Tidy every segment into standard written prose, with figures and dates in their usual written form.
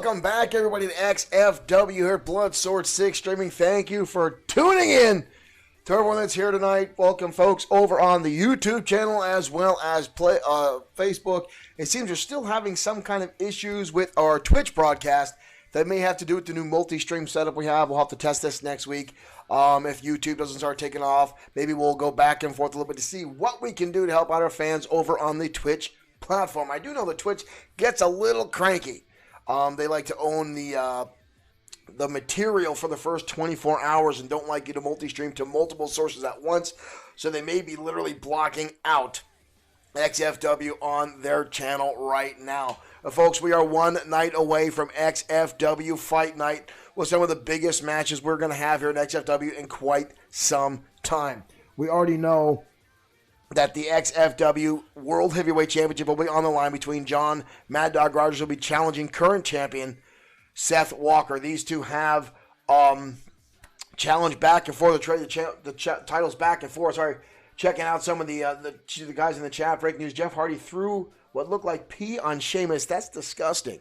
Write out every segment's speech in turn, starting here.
Welcome back, everybody, to XFW here, Blood Sword 6 streaming. Thank you for tuning in to everyone that's here tonight. Welcome, folks, over on the YouTube channel as well as Facebook. It seems we're still having some kind of issues with our Twitch broadcast that may have to do with the new multi-stream setup we have. We'll have to test this next week. If YouTube doesn't start taking off, maybe we'll go back and forth a little bit to see what we can do to help out our fans over on the Twitch platform. I do know that Twitch gets a little cranky. They like to own the material for the first 24 hours and don't like you to multi-stream to multiple sources at once. So they may be literally blocking out XFW on their channel right now. Folks, we are one night away from XFW Fight Night with some of the biggest matches we're going to have here at XFW in quite some time. We already know that the XFW World Heavyweight Championship will be on the line between John Mad Dog Rogers, who will be challenging current champion Seth Walker. These two have challenged back and forth, the titles back and forth. Sorry, checking out some of the guys in the chat. Breaking news: Jeff Hardy threw what looked like pee on Sheamus. That's disgusting.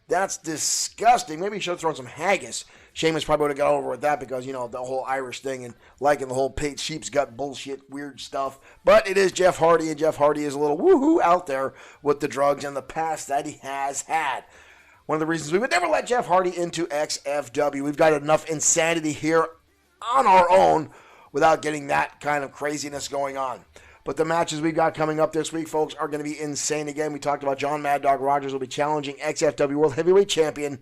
That's disgusting. Maybe he should have thrown some haggis. Sheamus probably would have got over with that because, you know, the whole Irish thing and liking the whole pig sheep's gut bullshit, weird stuff. But it is Jeff Hardy, and Jeff Hardy is a little woohoo out there with the drugs and the past that he has had. One of the reasons we would never let Jeff Hardy into XFW. We've got enough insanity here on our own without getting that kind of craziness going on. But the matches we've got coming up this week, folks, are going to be insane again. We talked about John Mad Dog Rogers will be challenging XFW World Heavyweight Champion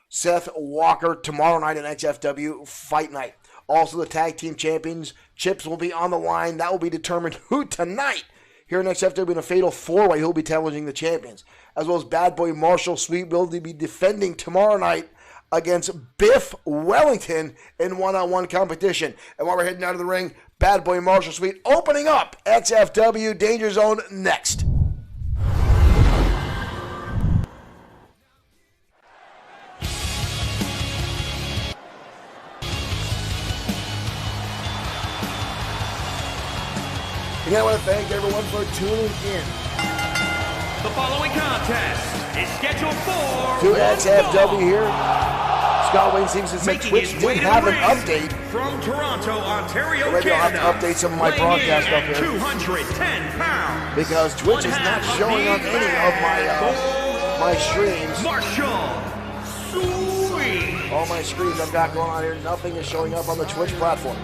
Seth Walker tomorrow night in XFW Fight Night. Also, the Tag Team Championships will be on the line. That will be determined who tonight here in XFW in a fatal four-way who will be challenging the champions. As well as Bad Boy Marshall Sweet will be defending tomorrow night against Biff Wellington in one-on-one competition. And while we're heading out of the ring, Bad Boy Marshall Sweet opening up XFW Danger Zone next. Again, I want to thank everyone for tuning in. The following contest is scheduled for to XFW here. Scott Wayne seems to say Twitch did have an update. From Toronto, Ontario, Maybe I'll have Canada. to update some of my broadcast stuff here. 210 pounds. Because Twitch is not showing on any of my streams. Marshall Sweet. All my screens I've got going on here, nothing is showing up on the Twitch platform.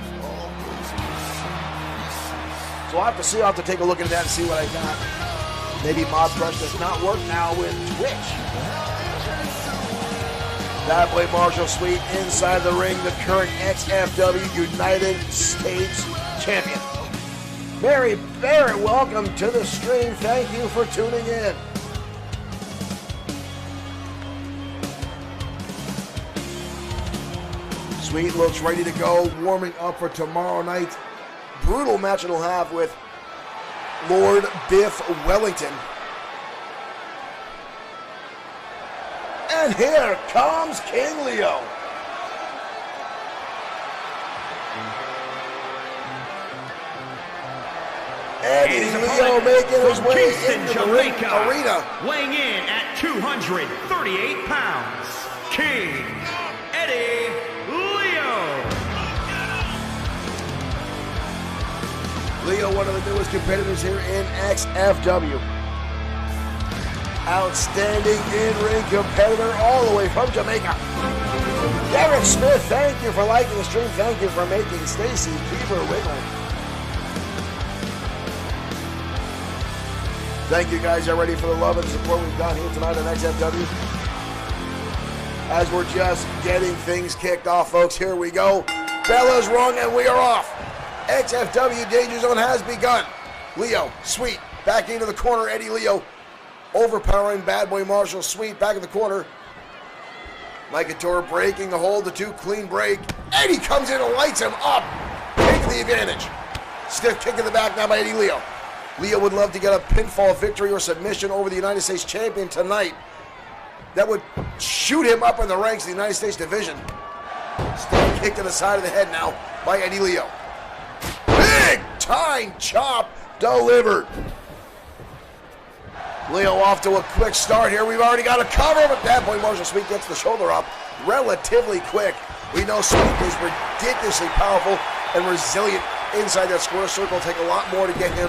So I'll have to see. I'll have to take a look at that and see what I got. Maybe Mob Crush does not work now with Twitch. That Boy Marshall Sweet inside the ring, the current XFW United States Champion. Mary Barrett, welcome to the stream. Thank you for tuning in. Sweet looks ready to go, warming up for tomorrow night. Brutal match it'll have with Lord Biff Wellington. And here comes King Leo. Eddie Leo making his way into the ring arena. Weighing in at 238 pounds, King Eddie Leo. Leo, one of the newest competitors here in XFW. Outstanding in-ring competitor all the way from Jamaica. Derek Smith, thank you for liking the stream. Thank you for making Stacy keep her wiggle. Thank you guys already for the love and support we've got here tonight on XFW. As we're just getting things kicked off, folks, here we go. Bell is rung and we are off. XFW Danger Zone has begun. Leo, Sweet, back into the corner. Eddie Leo overpowering Bad Boy Marshall Sweet back in the corner. Mike Couture breaking the hold, the two clean break. Eddie comes in and lights him up, taking the advantage. Stiff kick in the back now by Eddie Leo. Leo would love to get a pinfall victory or submission over the United States Champion tonight. That would shoot him up in the ranks of the United States Division. Stiff kick to the side of the head now by Eddie Leo. Big time chop delivered. Leo off to a quick start here. We've already got a cover, but that boy Marshall Sweet gets the shoulder up relatively quick. We know Sweet is ridiculously powerful and resilient inside that square circle. Take a lot more to get him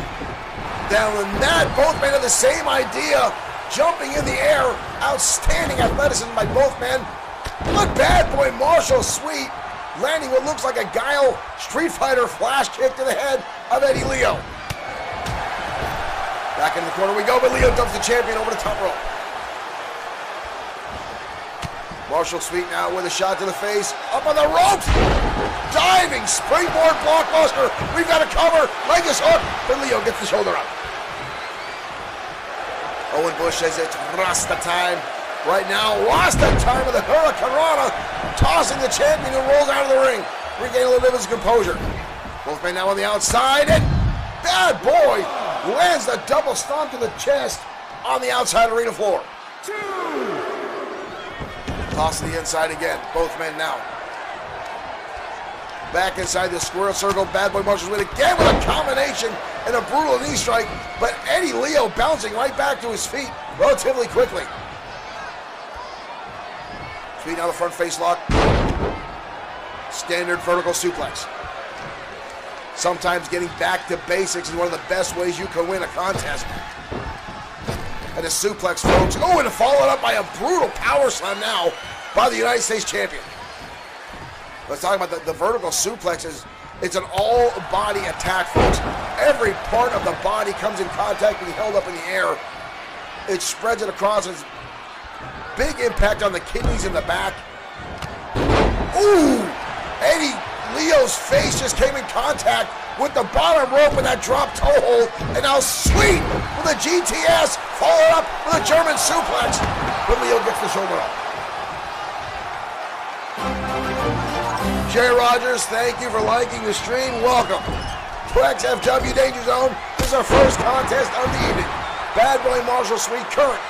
down than that. Both men have the same idea. Jumping in the air. Outstanding athleticism by both men. But bad boy Marshall Sweet landing what looks like a Guile Street Fighter flash kick to the head of Eddie Leo. Back in the corner we go, but Leo dumps the champion over the top rope. Marshall Sweet now with a shot to the face. Up on the ropes. Diving springboard blockbuster. We've got a cover. Leg is hooked, but Leo gets the shoulder up. Owen Bush says it's Rasta time. Right now, Rasta time with the Hurricanrana. Tossing the champion who rolls out of the ring. Regain a little bit of his composure. Both men now on the outside, and bad boy lands the double stomp to the chest on the outside arena floor. Toss to the inside again. Both men now. Back inside the square circle. Bad boy Marshall Sweet again with a combination and a brutal knee strike. But Eddie Leo bouncing right back to his feet relatively quickly. Sweet now the front face lock. Standard vertical suplex. Sometimes getting back to basics is one of the best ways you can win a contest. And a suplex, folks. Oh, and followed up by a brutal power slam now by the United States champion. Let's talk about the vertical suplex. It's an all-body attack, folks. Every part of the body comes in contact, being held up in the air. It spreads it across. It's big impact on the kidneys in the back. Ooh! Eddie Leo's face just came in contact with the bottom rope in that drop toe hold, and now Sweet with a GTS, followed up with a German suplex, but Leo gets the shoulder up. Jay Rogers, thank you for liking the stream. Welcome to XFW Danger Zone. This is our first contest of the evening. Bad boy Marshall Sweet, current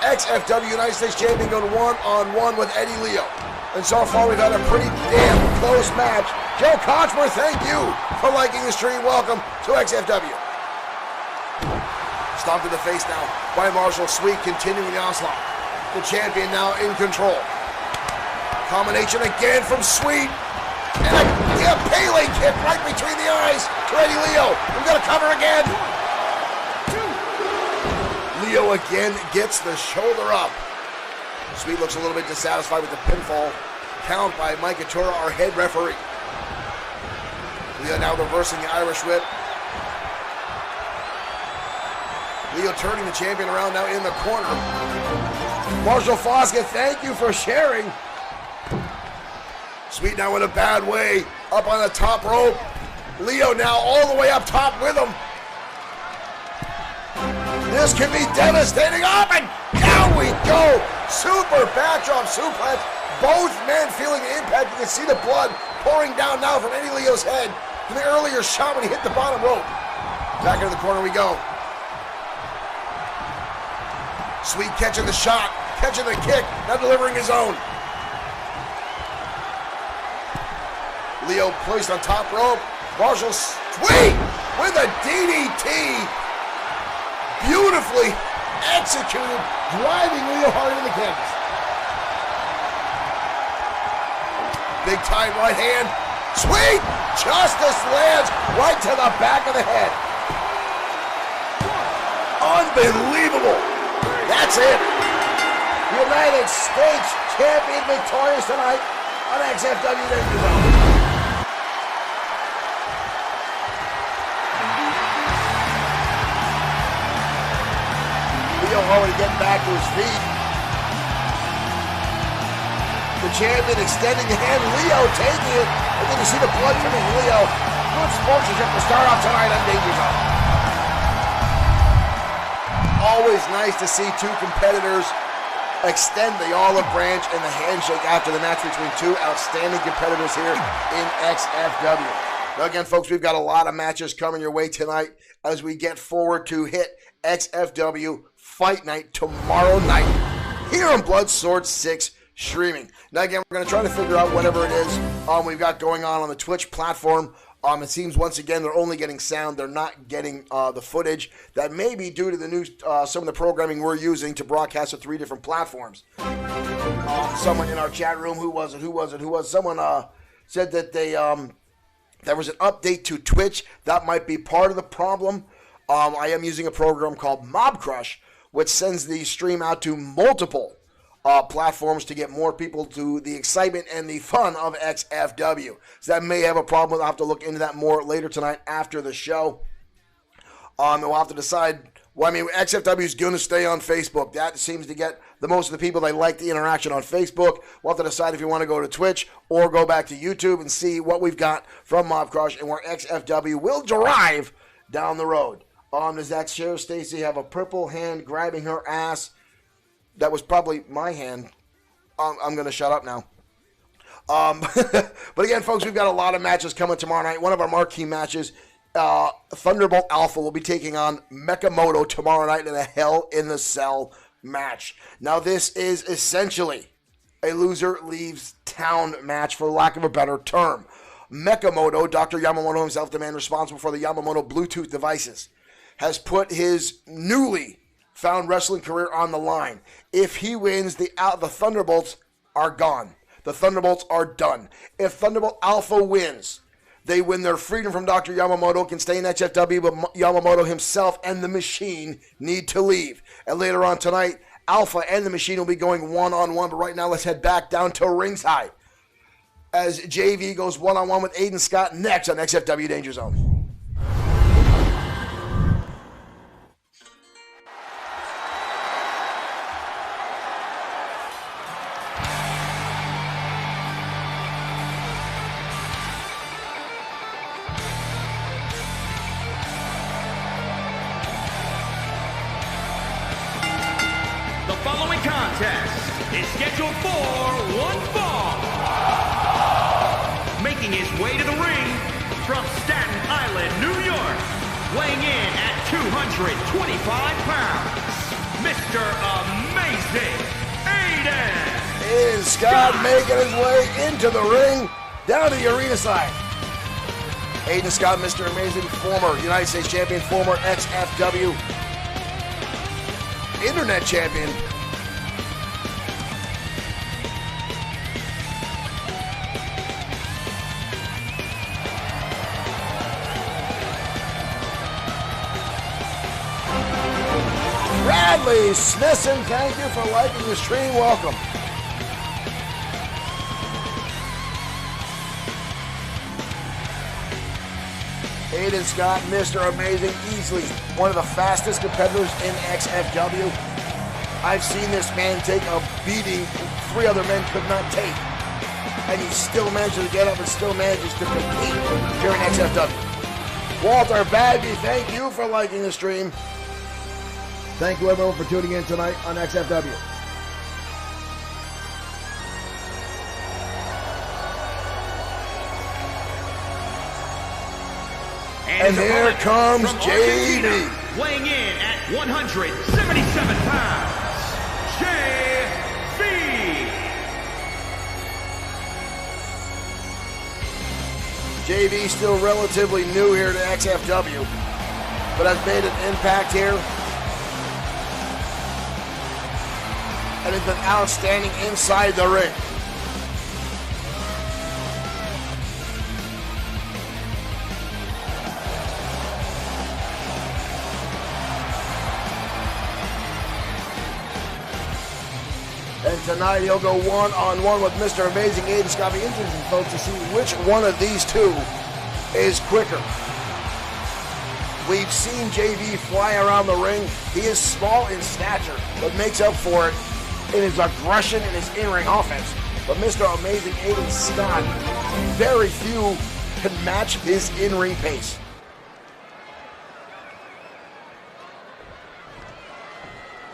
XFW United States champion, going one-on-one with Eddie Leo. And so far, we've had a pretty damn close match. Joe Kochmer, thank you for liking the stream. Welcome to XFW. Stomp to the face now by Marshall Sweet, continuing the onslaught. The champion now in control. Combination again from Sweet. And a Pele kick right between the eyes to Eddie Leo. We've got a cover again. Leo again gets the shoulder up. Sweet looks a little bit dissatisfied with the pinfall count by Mike Atura, our head referee. Leo now reversing the Irish whip. Leo turning the champion around now in the corner. Marshall Foskett, thank you for sharing. Sweet now in a bad way, up on the top rope. Leo now all the way up top with him. This can be devastating. Up and down we go. Super backdrop suplex. Both men feeling the impact. You can see the blood pouring down now from Eddie Leo's head from the earlier shot when he hit the bottom rope. Back into the corner we go. Sweet catching the shot, catching the kick, now delivering his own. Leo placed on top rope. Marshall Sweet with a DDT. Beautifully executed, driving Leo hard into the canvas. Big time right hand. Sweet! Justice lands right to the back of the head. Unbelievable. That's it. United States champion victorious tonight on XFW Danger Zone. Leo already getting back to his feet. The champion extending the hand. Leo taking it. And then you see the blood from Leo. Good sportsmanship to start off tonight on Danger Zone. Always nice to see two competitors extend the olive branch and the handshake after the match between two outstanding competitors here in XFW. Now again, folks, we've got a lot of matches coming your way tonight as we get forward to hit XFW Fight Night tomorrow night here on Blood Sword 6 streaming. Now again, we're going to try to figure out whatever it is we've got going on the Twitch platform It seems once again they're only getting sound. They're not getting the footage. That may be due to the new some of the programming we're using to broadcast to 3 different platforms. Someone in our chat room, who was it? Someone said that there was an update to Twitch. That might be part of the problem. I am using a program called Mob Crush, which sends the stream out to multiple platforms to get more people to the excitement and the fun of XFW. So that may have a problem. I'll have to look into that more later tonight after the show. We'll have to decide. Well, I mean, XFW is going to stay on Facebook. That seems to get the most of the people. They like the interaction on Facebook. We'll have to decide if you want to go to Twitch or go back to YouTube and see what we've got from Mob Crush and where XFW will drive down the road. Does that Sheriff Stacy have a purple hand grabbing her ass? That was probably my hand. I'm going to shut up now. But again, folks, we've got a lot of matches coming tomorrow night. One of our marquee matches, Thunderbolt Alpha will be taking on Mekamoto tomorrow night in a Hell in the Cell match. Now, this is essentially a loser leaves town match, for lack of a better term. Mekamoto, Dr. Yamamoto himself, the man responsible for the Yamamoto Bluetooth devices, has put his newly found wrestling career on the line. If he wins, the Thunderbolts are gone. The Thunderbolts are done. If Thunderbolt Alpha wins, they win their freedom from Dr. Yamamoto, can stay in XFW, but Yamamoto himself and the Machine need to leave. And later on tonight, Alpha and the Machine will be going one-on-one, but right now let's head back down to ringside as JV goes one-on-one with Aiden Scott next on XFW Danger Zone. Is scheduled for one fall. Making his way to the ring from Staten Island, New York, weighing in at 225 pounds, Mr. Amazing Aiden Scott making his way into the ring, down to the arena side. Aiden Scott, Mr. Amazing, former United States champion, former XFW Internet champion. Bradley Smithson, thank you for liking the stream. Welcome. Aiden Scott, Mr. Amazing, easily one of the fastest competitors in XFW. I've seen this man take a beating 3 other men could not take. And he still manages to get up and still manages to compete here in XFW. Walter Bagby, thank you for liking the stream. Thank you everyone for tuning in tonight on XFW. And here comes JV. Weighing in at 177 pounds, JV. JV still relatively new here to XFW, but has made an impact here. And has been outstanding inside the ring. And tonight he'll go one-on-one with Mr. Amazing Aiden Scott. It'll be interesting, folks, to see which one of these two is quicker. We've seen JV fly around the ring. He is small in stature, but makes up for it in his aggression and his in-ring offense. But Mr. Amazing Aiden Scott, very few can match his in-ring pace.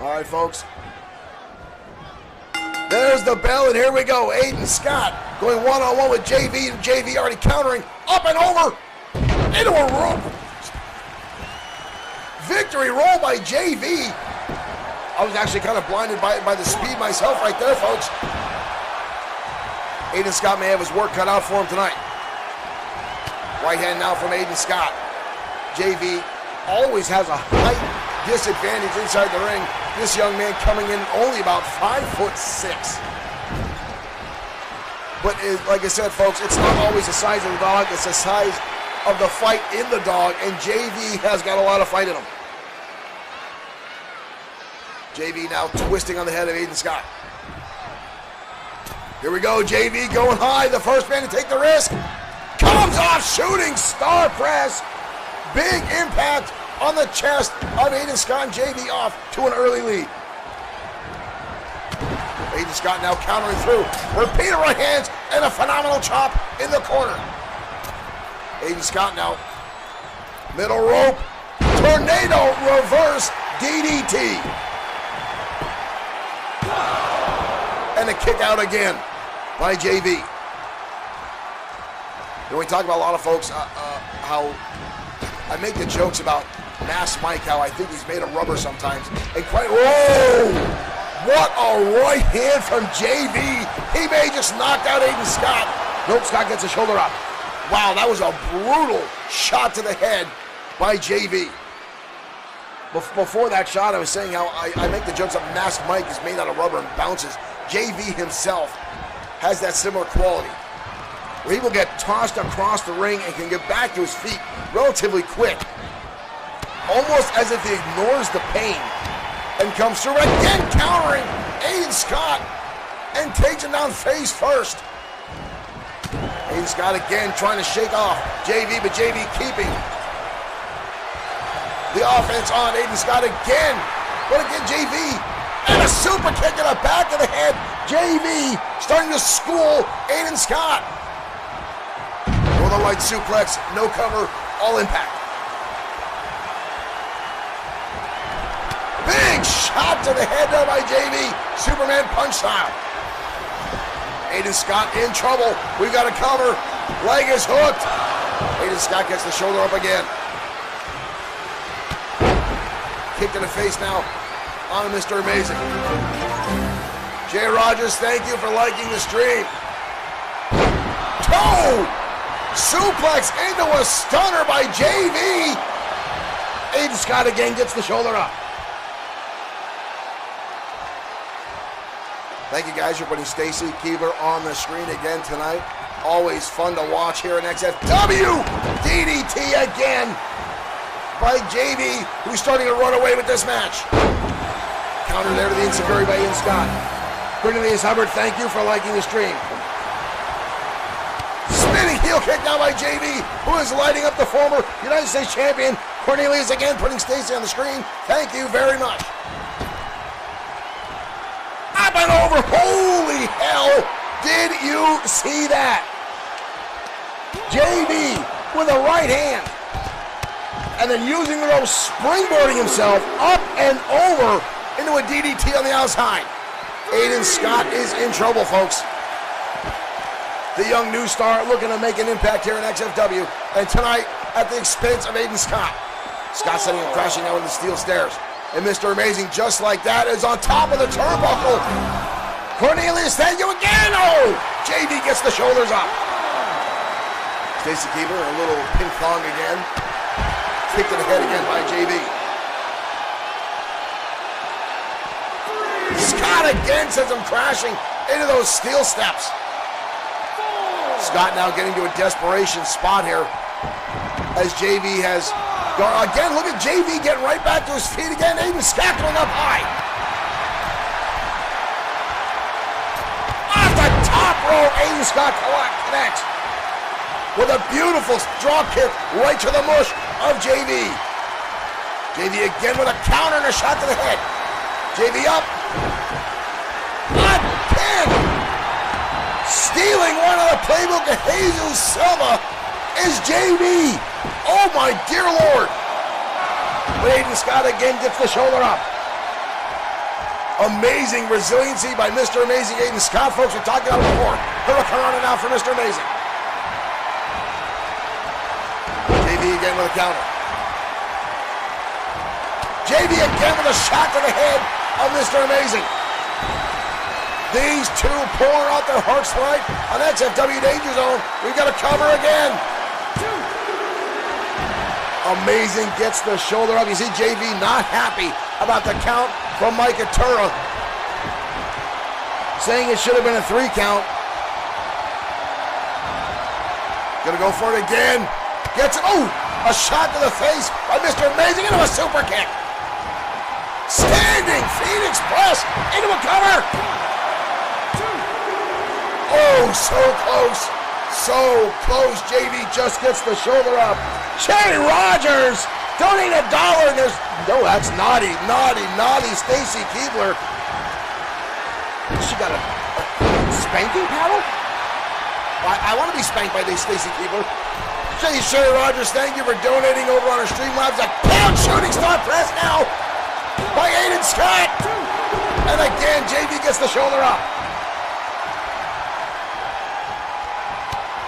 All right, folks. There's the bell, and here we go. Aiden Scott going one-on-one with JV. JV already countering, up and over, into a rope. Victory roll by JV. I was actually kind of blinded by the speed myself right there, folks. Aiden Scott may have his work cut out for him tonight. Right hand now from Aiden Scott. JV always has a height disadvantage inside the ring. This young man coming in only about 5'6". But like I said, folks, it's not always the size of the dog, it's the size of the fight in the dog, and JV has got a lot of fight in him. JV now twisting on the head of Aiden Scott. Here we go, JV going high, the first man to take the risk. Comes off shooting star press. Big impact on the chest of Aiden Scott, and JV off to an early lead. Aiden Scott now countering through. Repeated right hands and a phenomenal chop in the corner. Aiden Scott now. Middle rope. Tornado reverse DDT. And a kick out again by JV. You know, we talk about a lot of folks, how I make the jokes about Mass Mike, how I think he's made of rubber sometimes. And quite, whoa! What a right hand from JV. He may just knocked out Aiden Scott. Nope, Scott gets a shoulder up. Wow, that was a brutal shot to the head by JV. Before that shot, I was saying how I make the jokes that Mass Mike is made out of rubber and bounces. JV himself has that similar quality, where he will get tossed across the ring and can get back to his feet relatively quick. Almost as if he ignores the pain and comes through again, countering Aiden Scott and takes him down face first. Aiden Scott again trying to shake off JV, but JV keeping the offense on. Aiden Scott again, but again JV, and a super kick in the back of the head. JV starting to school Aiden Scott. Northern Light suplex, no cover, all impact. Big shot to the head there by JV, Superman punch style. Aiden Scott in trouble. We've got a cover. Leg is hooked. Aiden Scott gets the shoulder up again. Kick in the face now on Mr. Amazing. Jay Rogers, thank you for liking the stream. Toe! Suplex into a stunner by JV. Aiden Scott again gets the shoulder up. Thank you guys for putting Stacy Keebler on the screen again tonight. Always fun to watch here in XFW. DDT again by JV, who's starting to run away with this match. Counter there to the insecurity by Ian Scott. Cornelius Hubbard, thank you for liking the stream. Spinning heel kick now by JV, who is lighting up the former United States champion. Cornelius again putting Stacy on the screen. Thank you very much. Up and over. Holy hell. Did you see that? JV with a right hand. And then using the rope, springboarding himself up and over into a DDT on the outside. Aiden Scott is in trouble, folks. The young new star looking to make an impact here in XFW. And tonight, at the expense of Aiden Scott. Scott sending him crashing out on the steel stairs. And Mr. Amazing, just like that, is on top of the turnbuckle. Cornelius, thank you again. Oh, JV gets the shoulders up. Stacy Keebler, a little ping pong again. Kick to the head again by JV. Scott again sends him crashing into those steel steps. Scott now getting to a desperation spot here as JV has gone. Again, look at JV getting right back to his feet again. Aiden Scott going up high. Off the top rope, Aiden Scott connects with a beautiful drop kick right to the mush of JV. JV again with a counter and a shot to the head. JV up. A pin. Stealing one of the playbook of Jesus Silva is JV. Oh my dear Lord. But Aiden Scott again gets the shoulder up. Amazing resiliency by Mr. Amazing Aiden Scott, folks. We talked about it before. Hurricane now for Mr. Amazing. JV again with a counter. JV again with a shot to the head of Mr. Amazing. These two pouring out their hearts tonight on XFW Danger Zone. We've got a cover again. Amazing gets the shoulder up. You see JV not happy about the count from Mike Atura, saying it should have been a 3 count. Gonna go for it again. Gets it. Oh, a shot to the face by Mr. Amazing into a super kick. Standing Phoenix press into a cover. Oh, so close. So close. JV just gets the shoulder up. Cherry Rogers donate $1. There's no, that's naughty. Stacy Keibler. She got a spanking paddle? I want to be spanked by Stacy Keibler. Cherry Rogers, thank you for donating over on our Streamlabs. A count shooting star press now by Aiden Scott. And again, JV gets the shoulder up.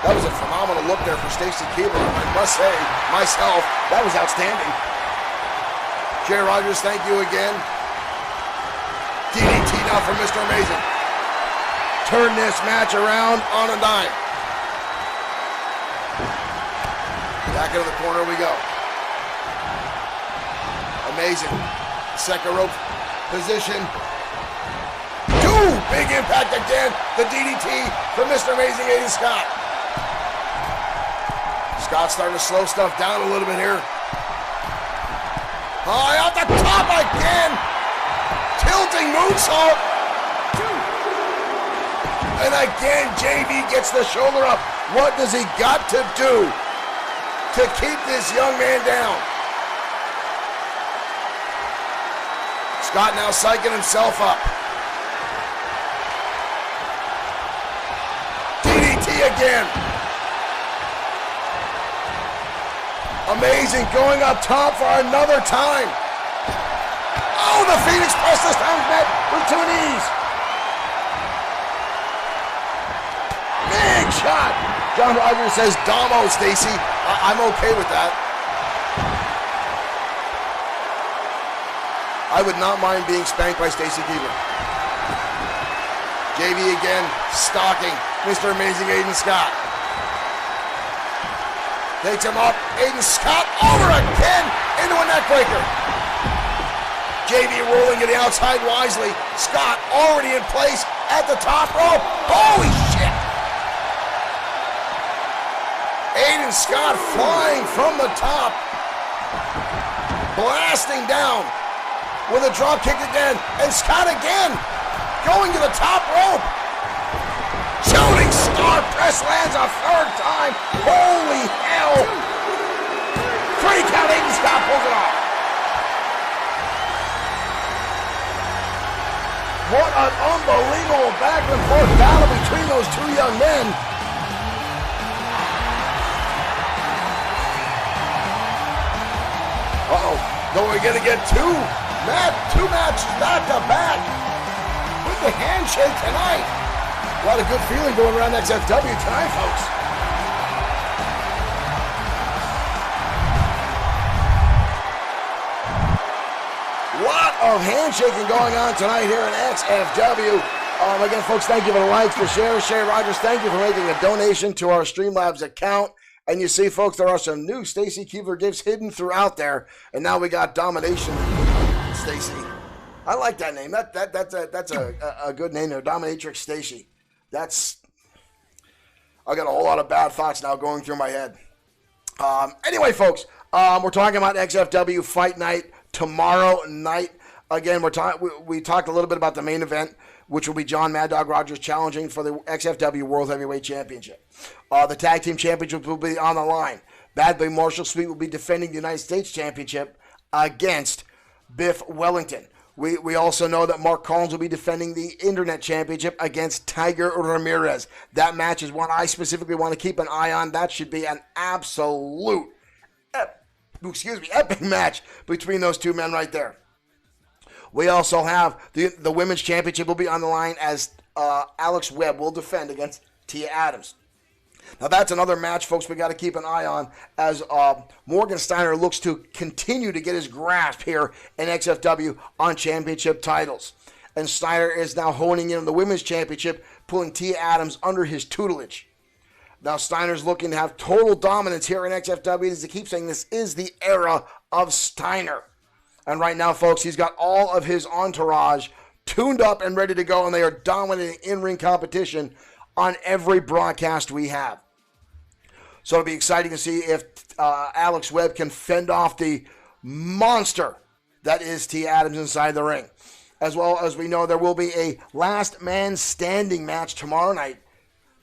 That was a phenomenal look there for Stacy Keibler. I must say, myself, that was outstanding. Cherry Rogers, thank you again. DDT now from Mr. Amazing. Turn this match around on a dime. Back into the corner we go. Amazing. Second rope position. Big impact again. The DDT from Mr. Amazing Aiden Scott. Scott's starting to slow stuff down a little bit here. High off the top again. Tilting moonsault. And again, JV gets the shoulder up. What does he got to do to keep this young man down? Scott now psyching himself up. DDT again. Amazing, going up top for another time. Oh, the Phoenix press this time met with 2 knees. Big shot. John Rogers says, Damo, Stacy. I'm okay with that. I would not mind being spanked by Stacy Keibler. JV again, stalking Mr. Amazing Aiden Scott. Takes him up, Aiden Scott over again into a neckbreaker. JV rolling to the outside wisely. Scott already in place at the top rope. Holy shit! Aiden Scott flying from the top. Blasting down with a drop kick again. And Scott again going to the top rope. Shooting star press lands a 3rd time. Holy hell. 3 count, Aiden Scott pulls it off. What an unbelievable back and forth battle between those 2 young men. Uh-oh. No, we're going to get 2 matches back to back with the handshake tonight. A lot of good feeling going around XFW tonight, folks. Lot of handshaking going on tonight here in XFW. Again, folks, thank you for the likes, the shares. Sherry Rogers, thank you for making a donation to our Streamlabs account. And you see, folks, there are some new Stacy Keibler gifts hidden throughout there. And now we got Domination Stacy. I like that name. That's a good name there, Dominatrix Stacy. I got a whole lot of bad thoughts now going through my head. Anyway, folks, we're talking about XFW Fight Night tomorrow night. Again, we talked a little bit about the main event, which will be John Mad Dog Rogers challenging for the XFW World Heavyweight Championship. The Tag Team Championship will be on the line. Bad Boy Marshall Sweet will be defending the United States Championship against Biff Wellington. We also know that Mark Collins will be defending the Internet Championship against Tiger Ramirez. That match is one I specifically want to keep an eye on. That should be an absolute epic match between those 2 men right there. We also have the Women's Championship will be on the line as Alex Webb will defend against Tia Adams. Now that's another match, folks, we got to keep an eye on as Morgan Steiner looks to continue to get his grasp here in XFW on championship titles. And Steiner is now honing in on the Women's Championship, pulling Tia Adams under his tutelage. Now Steiner's looking to have total dominance here in XFW. As they keep saying, this is the era of Steiner. And right now, folks, he's got all of his entourage tuned up and ready to go, and they are dominating in-ring competition on every broadcast we have. So it'll be exciting to see if Alex Webb can fend off the monster that is T. Adams inside the ring. As well as we know, there will be a last man standing match tomorrow night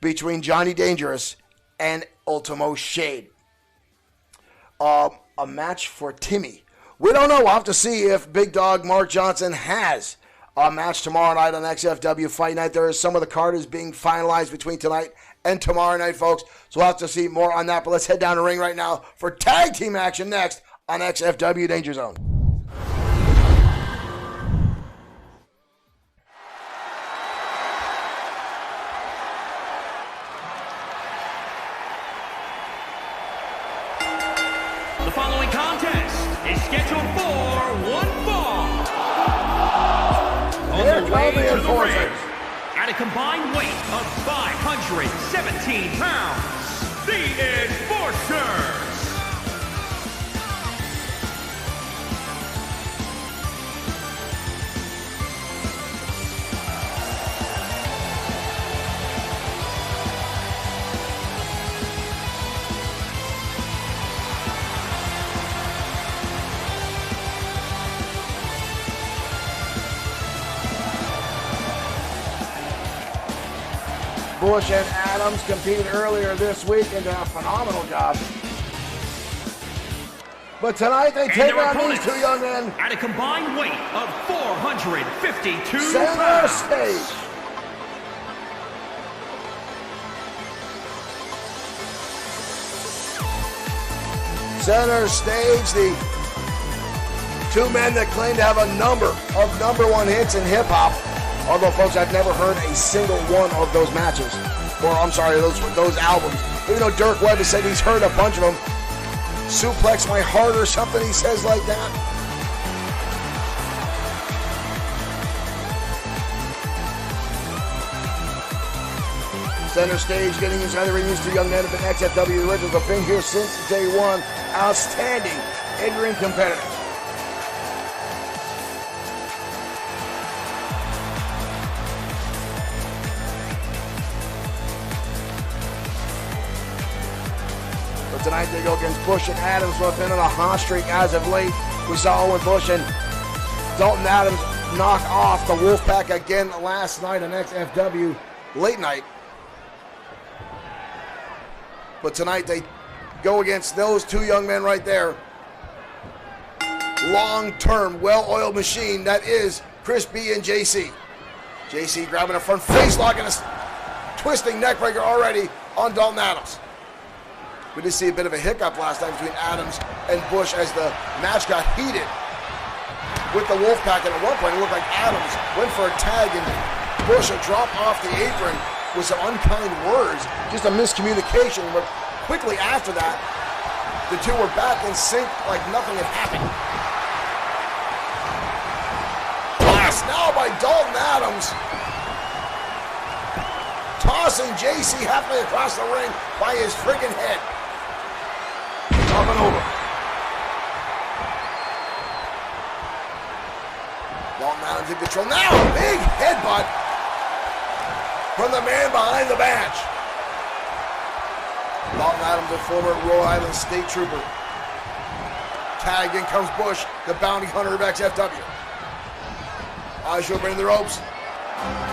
between Johnny Dangerous and Ultimo Shade. A match for Timmy. We don't know. We'll have to see if Big Dog Mark Johnson has a match tomorrow night on XFW Fight Night. There is some of the card is being finalized between tonight and tomorrow night, folks. So we'll have to see more on that. But let's head down the ring right now for tag team action next on XFW Danger Zone. The following contest is scheduled for one fall. On Here the come way the to the enforcers. ring, at a combined weight of 517 pounds, the Enforcers. Bush and Adams competed earlier this week and did a phenomenal job. But tonight they take on these two young men. At a combined weight of 452 Center pounds. stage. Center stage, the two men that claim to have a number of #1 hits in hip-hop. Although, folks, I've never heard a single one of those matches. Or, I'm sorry, those albums. Even though Dirk Webb has said he's heard a bunch of them. Suplex My Heart or something he says like that. Center stage, getting inside the ring. These two young men have been XFW originals, have been here since day one. Outstanding in-ring competitors. Tonight they go against Bush and Adams, who have been on a hot streak as of late. We saw Owen Bush and Dalton Adams knock off the Wolfpack again last night on XFW late night. But tonight they go against those two young men right there. Long-term, well-oiled machine that is Chris B and JC. JC grabbing a front face lock and a twisting neckbreaker already on Dalton Adams. We did see a bit of a hiccup last time between Adams and Bush as the match got heated with the Wolfpack. And at one point, it looked like Adams went for a tag and Bush had dropped off the apron with some unkind words. Just a miscommunication. But quickly after that, the two were back in sync like nothing had happened. Blast now by Dalton Adams. Tossing JC halfway across the ring by his friggin' head. Up and over. Dalton Adams in control. Now, big headbutt from the man behind the badge. Dalton Adams, a former Rhode Island State Trooper. Tag in comes Bush, the bounty hunter of XFW. Eyes open in the ropes.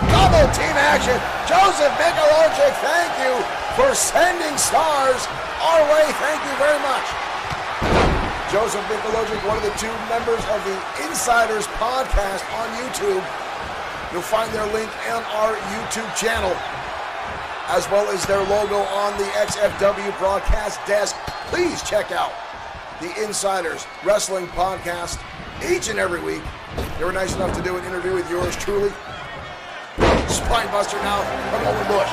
Double team action. Joseph Mikulovic, thank you for sending stars our way. Thank you very much. Joseph Mikulovic, one of the two members of the Insiders podcast on YouTube. You'll find their link on our YouTube channel, as well as their logo on the XFW broadcast desk. Please check out the Insiders Wrestling podcast each and every week. They were nice enough to do an interview with yours truly. Spine buster now from Owen Bush.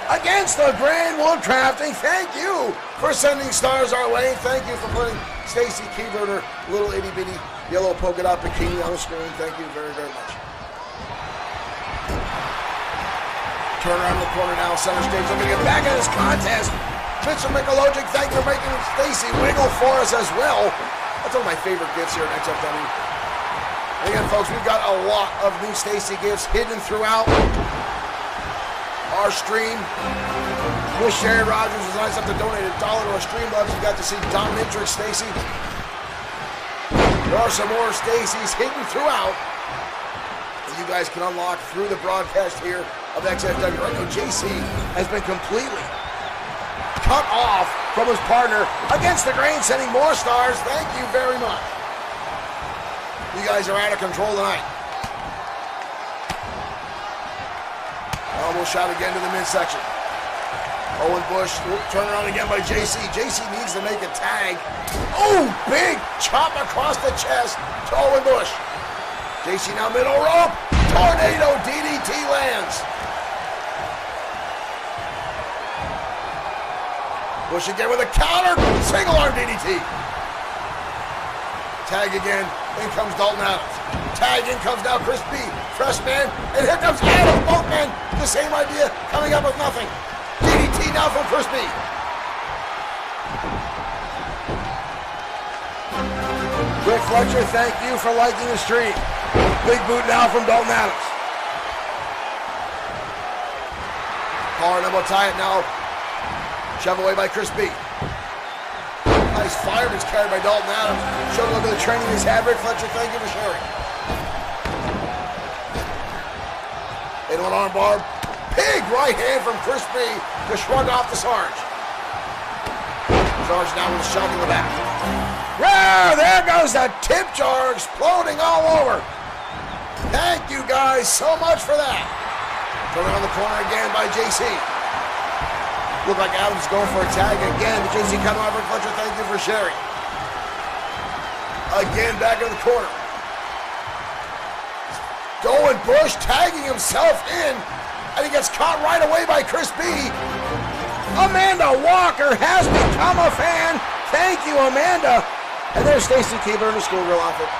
Against the Grand Woodcrafting, thank you for sending stars our way. Thank you for putting Stacy Keebler in her little itty bitty yellow polka dot bikini on the screen. Thank you very, very much. Turn around the corner now, center stage, looking to get back in this contest. Mr. Michelogic, thank you for making Stacy wiggle for us as well. That's one of my favorite gifts here at XFW. And again, folks, we've got a lot of new Stacy gifts hidden throughout our stream. Miss Sherry Rogers was nice enough to donate $1 to our Streamlabs. You got to see Dominatrix Stacy. There are some more Stacys hidden throughout that you guys can unlock through the broadcast here of XFW. Right now, JC has been completely cut off from his partner against the grain, sending more stars. Thank you very much. You guys are out of control tonight. Almost shot again to the midsection. Owen Bush, turn around again by JC. JC needs to make a tag. Oh, big chop across the chest to Owen Bush. JC now middle rope. Tornado DDT lands. Bush again with a counter. Single arm DDT. Tag again. In comes Dalton Adams. Tag in comes now Chris B. Fresh man. And here comes Adams. Both men. The same idea. Coming up with nothing. DDT now from Chris B. Rick Fletcher, thank you for liking the stream. Big boot now from Dalton Adams. Collar and will tie it now. Shove away by Chris B. Nice fireman's carry by Dalton Adams. Show a little bit of training he's had. Rick Fletcher, thank you for sharing. In one arm bar. Big right hand from Chris B to shrug off the Sarge. Sarge now with a shot in the back. Yeah, there goes the tip jar exploding all over. Thank you guys so much for that. Turn around the corner again by JC. Look like Adams is going for a tag again. JC coming over. Fletcher, thank you for sharing. Again, back in the corner. Owen Bush tagging himself in. And he gets caught right away by Chris B. Amanda Walker has become a fan. Thank you, Amanda. And there's Stacy Keebler in the schoolgirl outfit.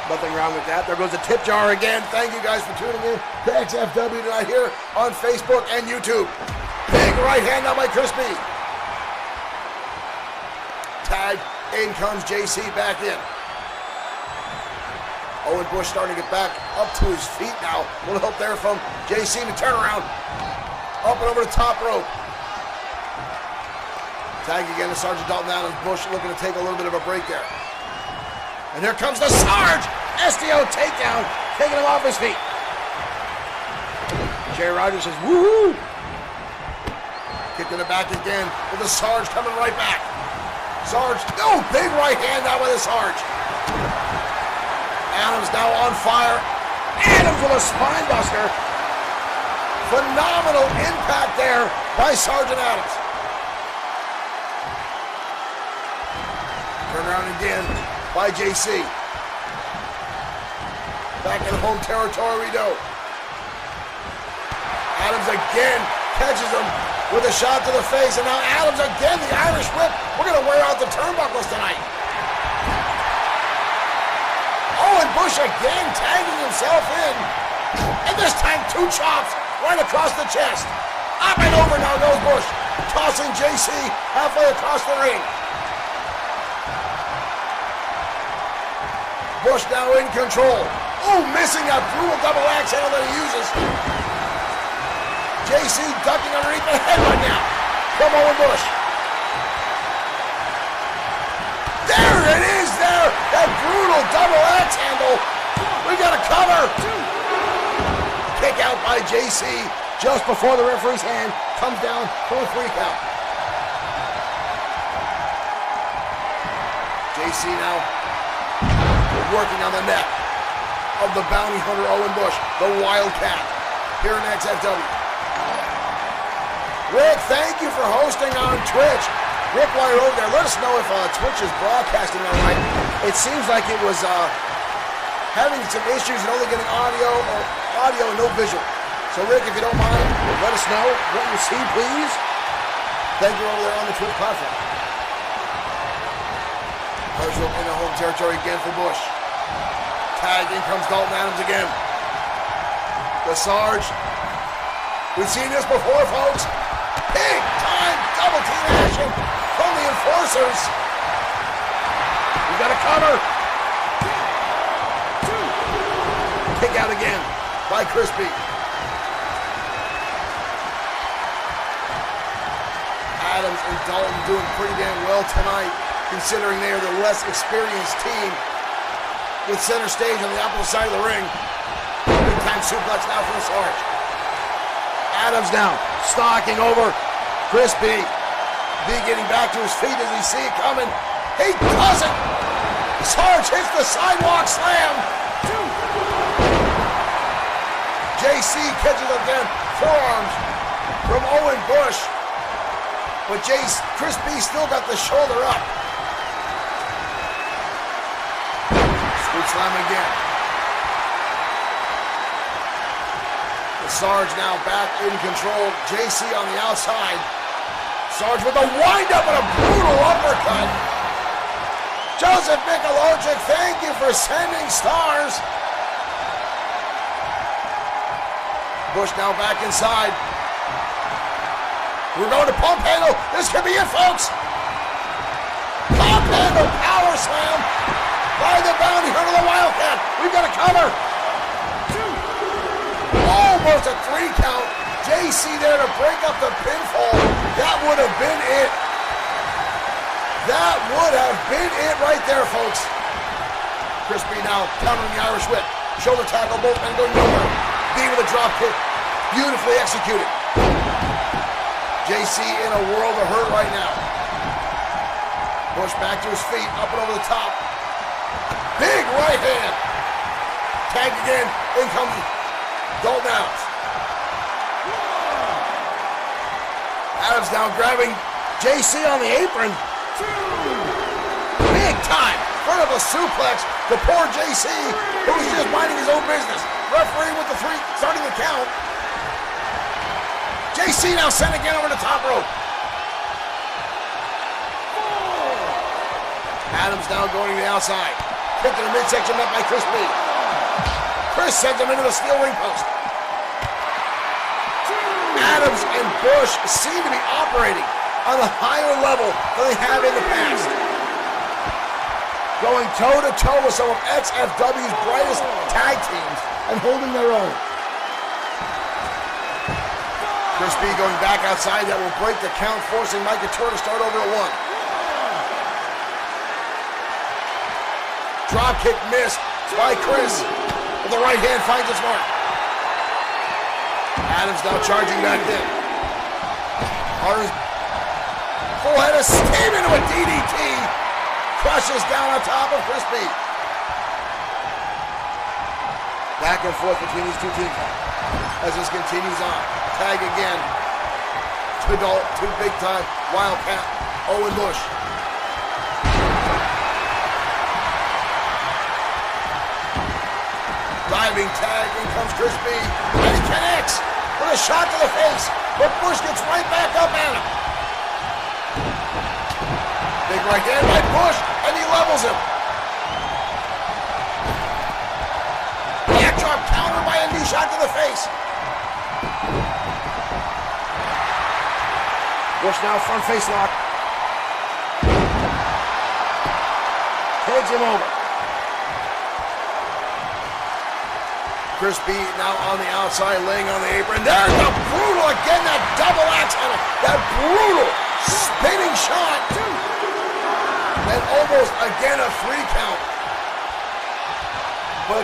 Nothing wrong with that. There goes the tip jar again. Thank you guys for tuning in to XFW tonight here on Facebook and YouTube. Big right hand now by Chris B. Tag. In comes JC back in. Owen Bush starting to get back up to his feet now. A little help there from JC to turn around. Up and over the top rope. Tag again to Sergeant Dalton Adams. Bush looking to take a little bit of a break there. And here comes the Sarge. SDO takedown. Taking him off his feet. Jerry Rogers says, woohoo. Kicked in the back again with the Sarge coming right back. Sarge, no, big right hand now by the Sarge. Adams now on fire. Adams with a spine buster. Phenomenal impact there by Sergeant Adams. Turn around again by JC. Back in home territory we go. Adams again catches him with a shot to the face. And now Adams again, the Irish whip. We're going to wear out the turnbuckles tonight. Owen Bush again tagging himself in. And this time 2 chops right across the chest. Up and over now goes Bush. Tossing JC halfway across the ring. Bush now in control. Oh, missing that brutal double axe handle that he uses. JC ducking underneath the head right now from Owen Bush. There it is there. That brutal double axe handle. We got a cover. Kick out by JC just before the referee's hand comes down for a 3 count. JC now working on the neck of the bounty hunter Owen Bush, the Wildcat, here in XFW. Rick, thank you for hosting on Twitch. Rick, while you're over there, let us know if Twitch is broadcasting all right. It seems like it was having some issues and only getting audio and no visual. So Rick, if you don't mind, let us know what you see, please. Thank you over there on the Twitch platform. Marshall in the home territory again for Bush. Tag, in comes Dalton Adams again. The Sarge We've seen this before, folks. Big time double team action from the enforcers. We got a cover. Kick out again by Crispy. Adams and Dalton doing pretty damn well tonight, considering they are the less experienced team. With center stage on the opposite side of the ring. Big time suplex now for the Sarge. Adams now stalking over Crispy. B getting back to his feet. Does he see it coming? He doesn't! Sarge hits the sidewalk slam. JC catches up then. Forearms from Owen Bush. But Crispy still got the shoulder up. Scoop slam again. The Sarge now back in control. JC on the outside. Sarge with a wind-up and a brutal uppercut. Joseph Mikulovic, thank you for sending stars. Bush now back inside. We're going to pump handle. This could be it, folks. Pump handle power slam by the bounty hunter, the Wildcat. We've got a cover. Almost a 3 count. JC there to break up the pinfall. That would have been it. That would have been it right there, folks. Crispy now countering the Irish whip. Shoulder tackle, both men going nowhere. B with a drop kick. Beautifully executed. JC in a world of hurt right now. Bush back to his feet, up and over the top. Big right hand. Tag again. In comes Dalton Adams. Adams now grabbing JC on the apron. Big time. Front of a suplex to poor JC, who was just minding his own business. Referee with the 3, starting the count. JC now sent again over the top rope. Adams now going to the outside. Kick to the midsection met by Crispy. Chris sends him into the steel ring post. Adams and Bush seem to be operating on a higher level than they have in the past. Going toe-to-toe with some of XFW's brightest tag teams and holding their own. Crispy going back outside, that will break the count, forcing Mike Couture to start over at 1. Drop kick missed by Chris, but the right hand finds its mark. Adams now charging back in. Carter's full head of steam into a DDT. Crushes down on top of Crispy. Back and forth between these two teams as this continues on. Tag again. Two big time Wildcat, Owen Bush. Diving tag, in comes Crispy, and he connects with a shot to the face, but Bush gets right back up at him. Big right hand by Bush, and he levels him. Backdrop counter by a knee shot to the face. Bush now front face lock. Takes him over. Crispy now on the outside, laying on the apron. There's the brutal, again, that double axe on him. That brutal spinning shot. And almost, again, a 3 count. But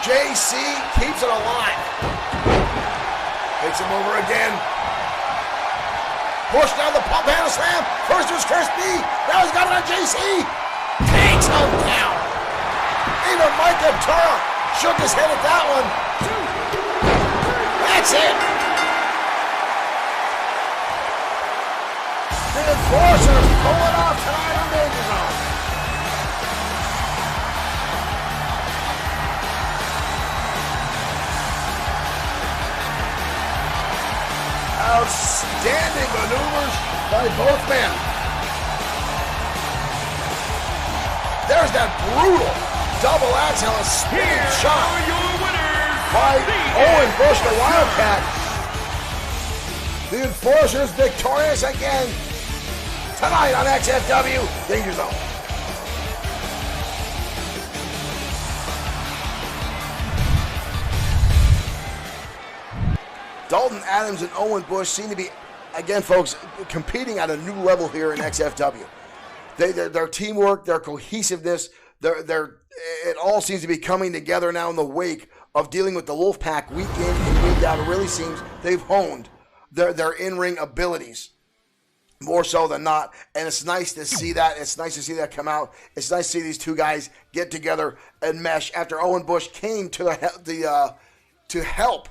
JC keeps it alive. Takes him over again. Bush down the pump handle slam. First was Crispy. Now he's got it on JC. Takes him down. Even Mike Couture shook his head at that one. That's it. The enforcers pull it off tonight on Danger Zone. Outstanding maneuvers by both men. There's that brutal double axe on a spinning shot your winners, by Owen Bush, the Wildcat. The Enforcers victorious again tonight on XFW Danger Zone. Dalton Adams and Owen Bush seem to be, again, folks, competing at a new level here in XFW. Their teamwork, their cohesiveness, it all seems to be coming together now in the wake of dealing with the Wolfpack week in and week out. It really seems they've honed their in-ring abilities more so than not, and it's nice to see that. It's nice to see that come out. It's nice to see these two guys get together and mesh after Owen Bush came to help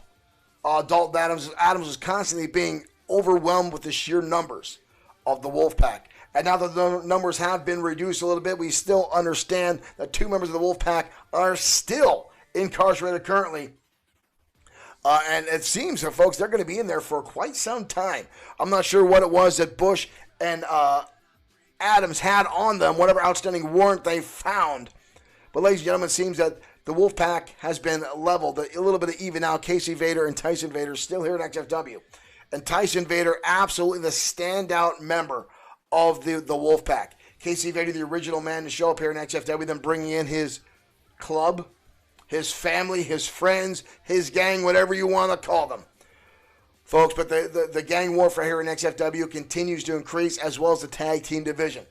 Dalton Adams. Adams was constantly being overwhelmed with the sheer numbers of the Wolfpack. And now that the numbers have been reduced a little bit, we still understand that 2 members of the Wolfpack are still incarcerated currently. And it seems, folks, they're going to be in there for quite some time. I'm not sure what it was that Bush and Adams had on them, whatever outstanding warrant they found. But, ladies and gentlemen, it seems that the Wolfpack has been leveled. A little bit of even out. Casey Vader and Tyson Vader still here at XFW. And Tyson Vader, absolutely the standout member of the Wolfpack. Casey Vader, the original man to show up here in XFW, then bringing in his club, his family, his friends, his gang, whatever you want to call them. Folks, but the gang warfare here in XFW continues to increase, as well as the tag team division.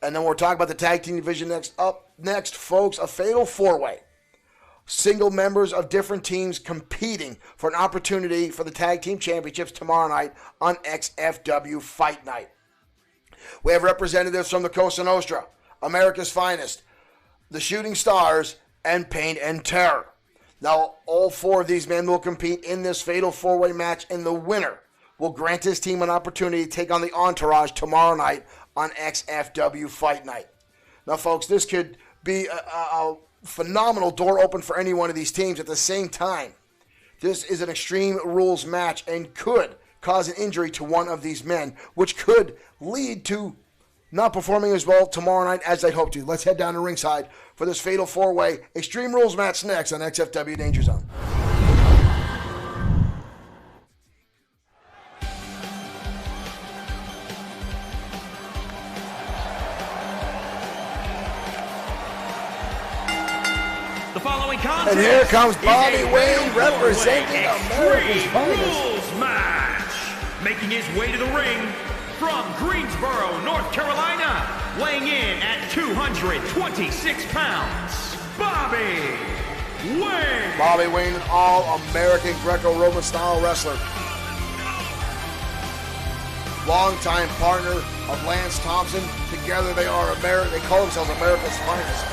And then we're talking about the tag team division next. Up next, folks, a fatal four-way. Single members of different teams competing for an opportunity for the tag team championships tomorrow night on XFW Fight Night. We have representatives from the Cosa Nostra, America's Finest, the Shooting Stars, and Pain and Terror. Now, all 4 of these men will compete in this fatal four-way match, and the winner will grant his team an opportunity to take on the Entourage tomorrow night on XFW Fight Night. Now, folks, this could be a phenomenal door open for any one of these teams. At the same time, this is an Extreme Rules match and could cause an injury to one of these men, which could lead to not performing as well tomorrow night as they'd hoped to. Let's head down to ringside for this fatal four-way Extreme Rules match next on XFW Danger Zone. The following contest, and here comes Bobby Wayne representing America's Finest. Rules match. Making his way to the ring from Greensboro, North Carolina, weighing in at 226 pounds, Bobby Wayne. Bobby Wayne, an all-American Greco-Roman style wrestler. Longtime partner of Lance Thompson. Together they are they call themselves America's Finest.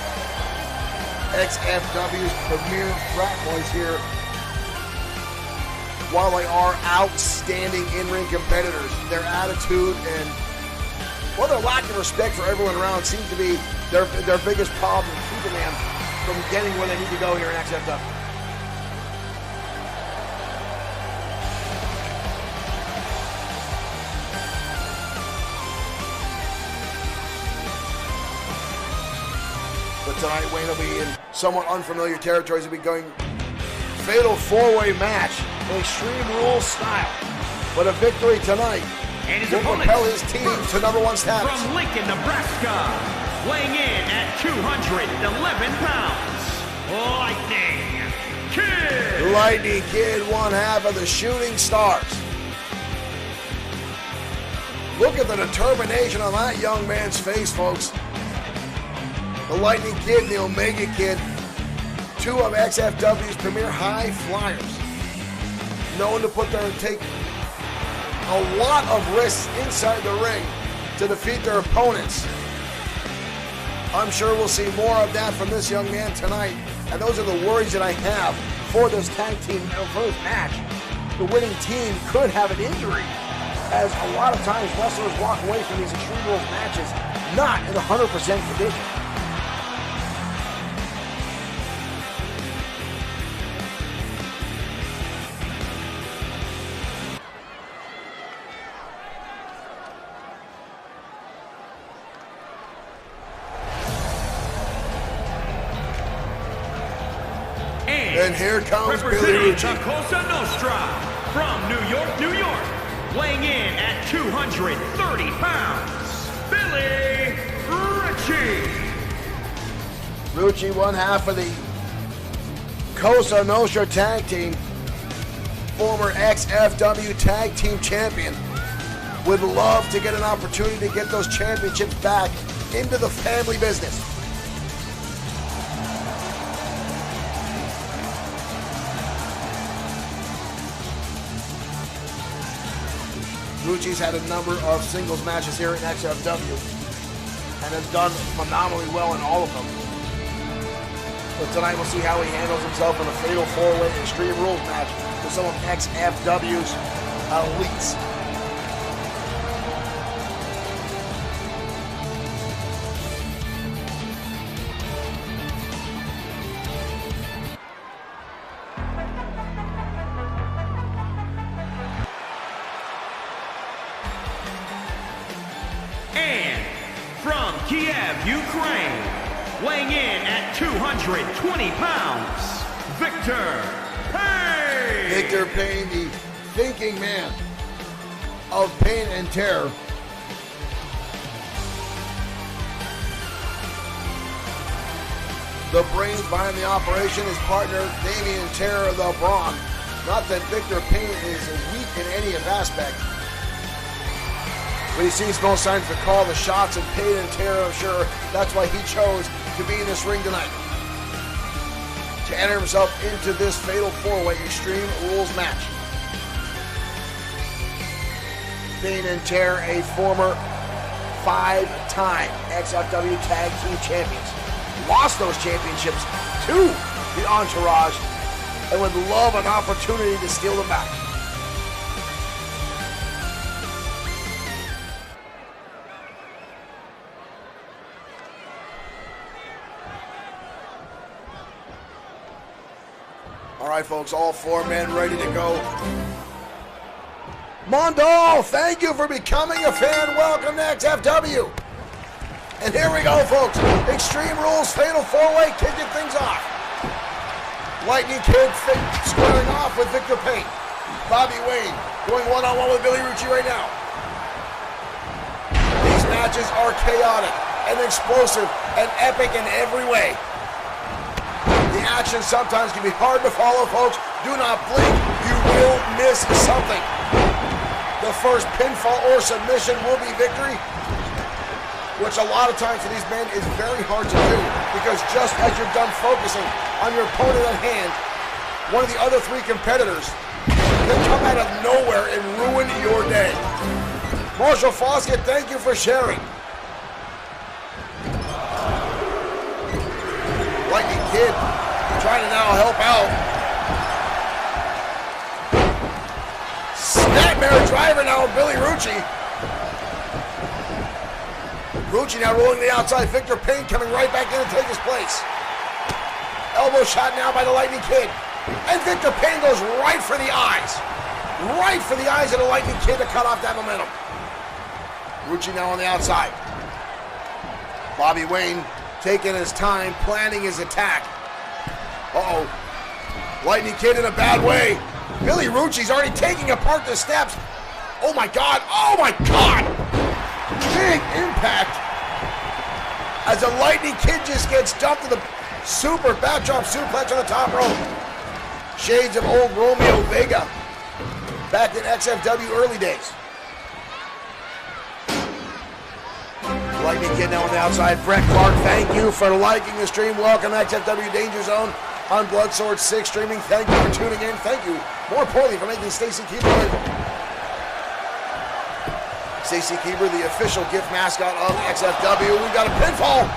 XFW's premier frat boys here. While they are outstanding in-ring competitors, their attitude and their lack of respect for everyone around seems to be their biggest problem keeping them from getting where they need to go here in XFW. But tonight, Wayne will be in somewhat unfamiliar territories. He'll be going fatal four-way match in Extreme Rules style. But a victory tonight will propel his team to #1 status. From Lincoln, Nebraska, weighing in at 211 pounds, Lightning Kid. Lightning Kid, one half of the Shooting Stars. Look at the determination on that young man's face, folks. The Lightning Kid and the Omega Kid, 2 of XFW's premier high flyers, known to take a lot of risks inside the ring to defeat their opponents. I'm sure we'll see more of that from this young man tonight, and those are the worries that I have for this tag team, for this match. The winning team could have an injury, as a lot of times wrestlers walk away from these Extreme Rules matches not in 100% condition. And here comes Billy representing Rucci. the Cosa Nostra from New York, New York, weighing in at 230 pounds, Billy Ritchie. Ritchie, one half of the Cosa Nostra tag team, former XFW tag team champion, would love to get an opportunity to get those championships back into the family business. Ritchie's had a number of singles matches here in XFW and has done phenomenally well in all of them. But tonight we'll see how he handles himself in a fatal four-way Extreme Rules match with some of XFW's elites. And from Kiev, Ukraine, weighing in at 220 pounds, Victor Payne. Victor Payne, the thinking man of Pain and Terror. The brains behind the operation, his partner, Damien Terror, the Brawn. Not that Victor Payne is weak in any aspect, but he sees no signs to call the shots, and Pain and Terror, I'm sure that's why he chose to be in this ring tonight, to enter himself into this fatal four-way Extreme Rules match. Pain and Terror, a former 5-time XFW Tag Team Champions, lost those championships to the Entourage and would love an opportunity to steal them back. All right, folks, all four men ready to go. Mondal, thank you for becoming a fan. Welcome to XFW. And here we go, folks. Extreme Rules, Fatal 4-Way, kicking things off. Lightning Kid squaring off with Victor Payne. Bobby Wayne going one-on-one with Billy Ritchie right now. These matches are chaotic and explosive and epic in every way. The action sometimes can be hard to follow, folks. Do not blink. You will miss something. The first pinfall or submission will be victory, which a lot of times for these men is very hard to do, because just as you're done focusing on your opponent at hand, one of the other three competitors can come out of nowhere and ruin your day. Marshall Foskett, thank you for sharing. Lightning Kid trying to now help out. Snapmare driver now of Billy Ritchie. Ritchie now rolling the outside. Victor Payne coming right back in to take his place. Elbow shot now by the Lightning Kid. And Victor Payne goes right for the eyes. Right for the eyes of the Lightning Kid to cut off that momentum. Ritchie now on the outside. Bobby Wayne taking his time, planning his attack. Uh-oh. Lightning Kid in a bad way. Billy Ritchie's already taking apart the steps. Oh my God. Oh my God. Big impact as the Lightning Kid just gets dumped to the super backdrop suplex on the top rope. Shades of old Romeo Vega back in XFW early days. Lightning Kid now on the outside. Brett Clark, thank you for liking the stream. Welcome to XFW Danger Zone on Bloodsword 6 streaming. Thank you for tuning in. Thank you, more importantly, for making Stacy Keeper win. Stacy Keeper, the official gift mascot of XFW. We've got a pinfall.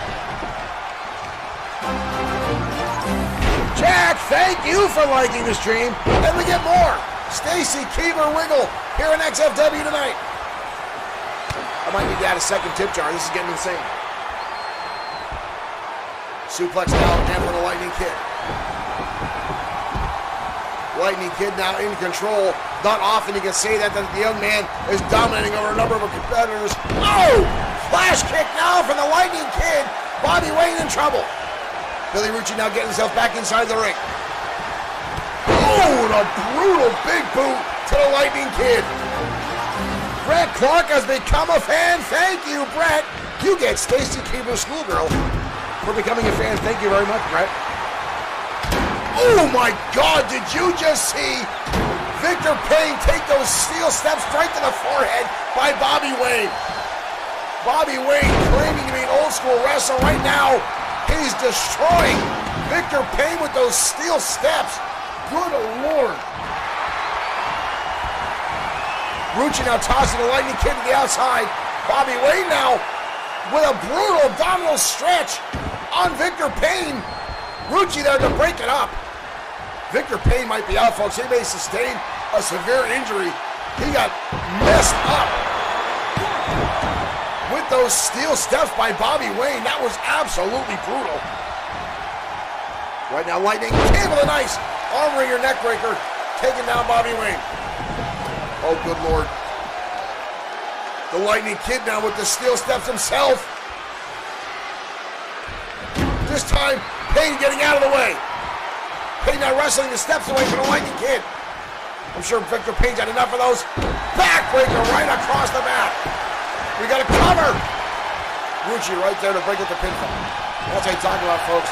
Jack, thank you for liking the stream. And we get more Stacy Keeper wiggle here in XFW tonight. I might need to add a second tip jar. This is getting insane. Suplex now again for the Lightning Kid. Lightning Kid now in control. Not often you can say that the young man is dominating over a number of competitors. Oh! Flash kick now from the Lightning Kid. Bobby Wayne in trouble. Billy Ritchie now getting himself back inside the ring. Oh, and a brutal big boot to the Lightning Kid. Brett Clark has become a fan. Thank you, Brett. You get Stacy Keebler Schoolgirl for becoming a fan. Thank you very much, Brett. Oh my God, did you just see Victor Payne take those steel steps right to the forehead by Bobby Wayne? Bobby Wayne claiming to be an old school wrestler right now. He's destroying Victor Payne with those steel steps. Good Lord. Rucci now tossing the Lightning Kid to the outside. Bobby Wayne now with a brutal abdominal stretch on Victor Payne. Rucci there to break it up. Victor Payne might be out, folks. He may sustain a severe injury. He got messed up with those steel steps by Bobby Wayne. That was absolutely brutal. Right now, Lightning Kid with a nice arm wringer neck breaker, taking down Bobby Wayne. Oh, good Lord. The Lightning Kid now with the steel steps himself. This time, Payne getting out of the way. Payne now wrestling the steps away from the Lightning Kid. I'm sure Victor Payne's had enough of those. Backbreaker right across the mat. We got a cover. Rucci right there to break up the pinfall. That's what I'm talking about, folks.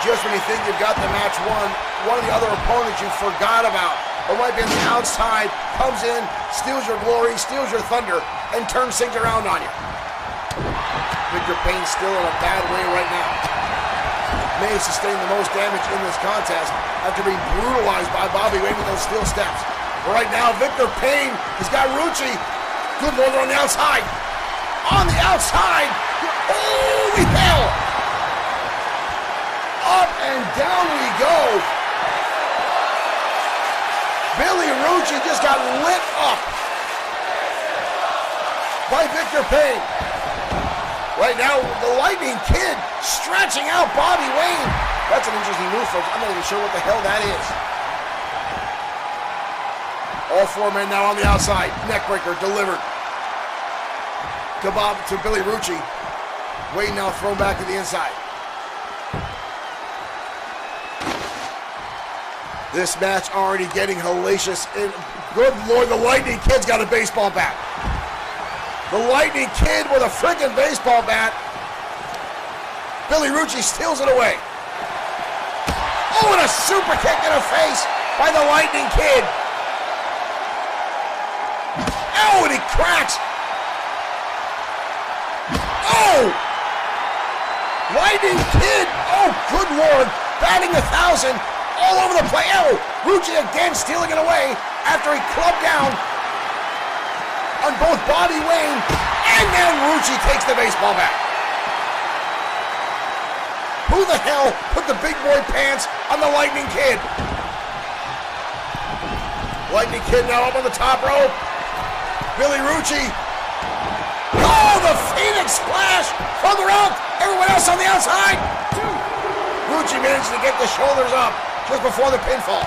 Just when you think you've got the match won, one of the other opponents you forgot about, or might be on the outside, comes in, steals your glory, steals your thunder, and turns things around on you. Victor Payne still in a bad way right now. May sustain the most damage in this contest after being brutalized by Bobby Wayne with those steel steps. But right now, Victor Payne has got Rucci. Good Lord, on the outside. On the outside. Holy hell. Up and down we go. Billy Rucci just got lit up by Victor Payne. Right now, the Lightning Kid stretching out Bobby Wayne. That's an interesting move, folks. I'm not even sure what the hell that is. All four men now on the outside. Neckbreaker delivered to Billy Rucci. Wayne now thrown back to the inside. This match already getting hellacious. And good Lord, the Lightning Kid's got a baseball bat. The Lightning Kid with a freaking baseball bat. Billy Rucci steals it away. Oh, and a super kick in the face by the Lightning Kid. Oh, and he cracks. Oh! Lightning Kid. Oh, good Lord. Batting 1,000 all over the place. Oh, Rucci again stealing it away after he clubbed down on both Bobby Wayne, and then Rucci takes the baseball bat. Who the hell put the big boy pants on the Lightning Kid? Lightning Kid now up on the top rope. Billy Rucci. Oh, the Phoenix Splash from the rope. Everyone else on the outside. Rucci managed to get the shoulders up just before the pinfall.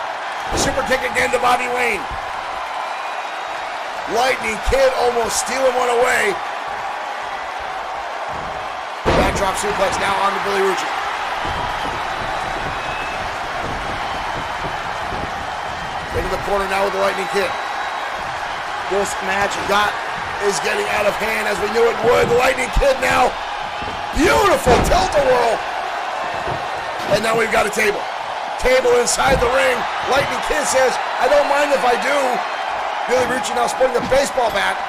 Super kick again to Bobby Wayne. Lightning Kid almost stealing one away. Backdrop suplex now on to Billy Rucci. Into the corner now with the Lightning Kid. This match is getting out of hand as we knew it would. The Lightning Kid now. Beautiful tilt-a-whirl. And now we've got a table. Table inside the ring. Lightning Kid says, I don't mind if I do. Billy Rucci now sporting the baseball bat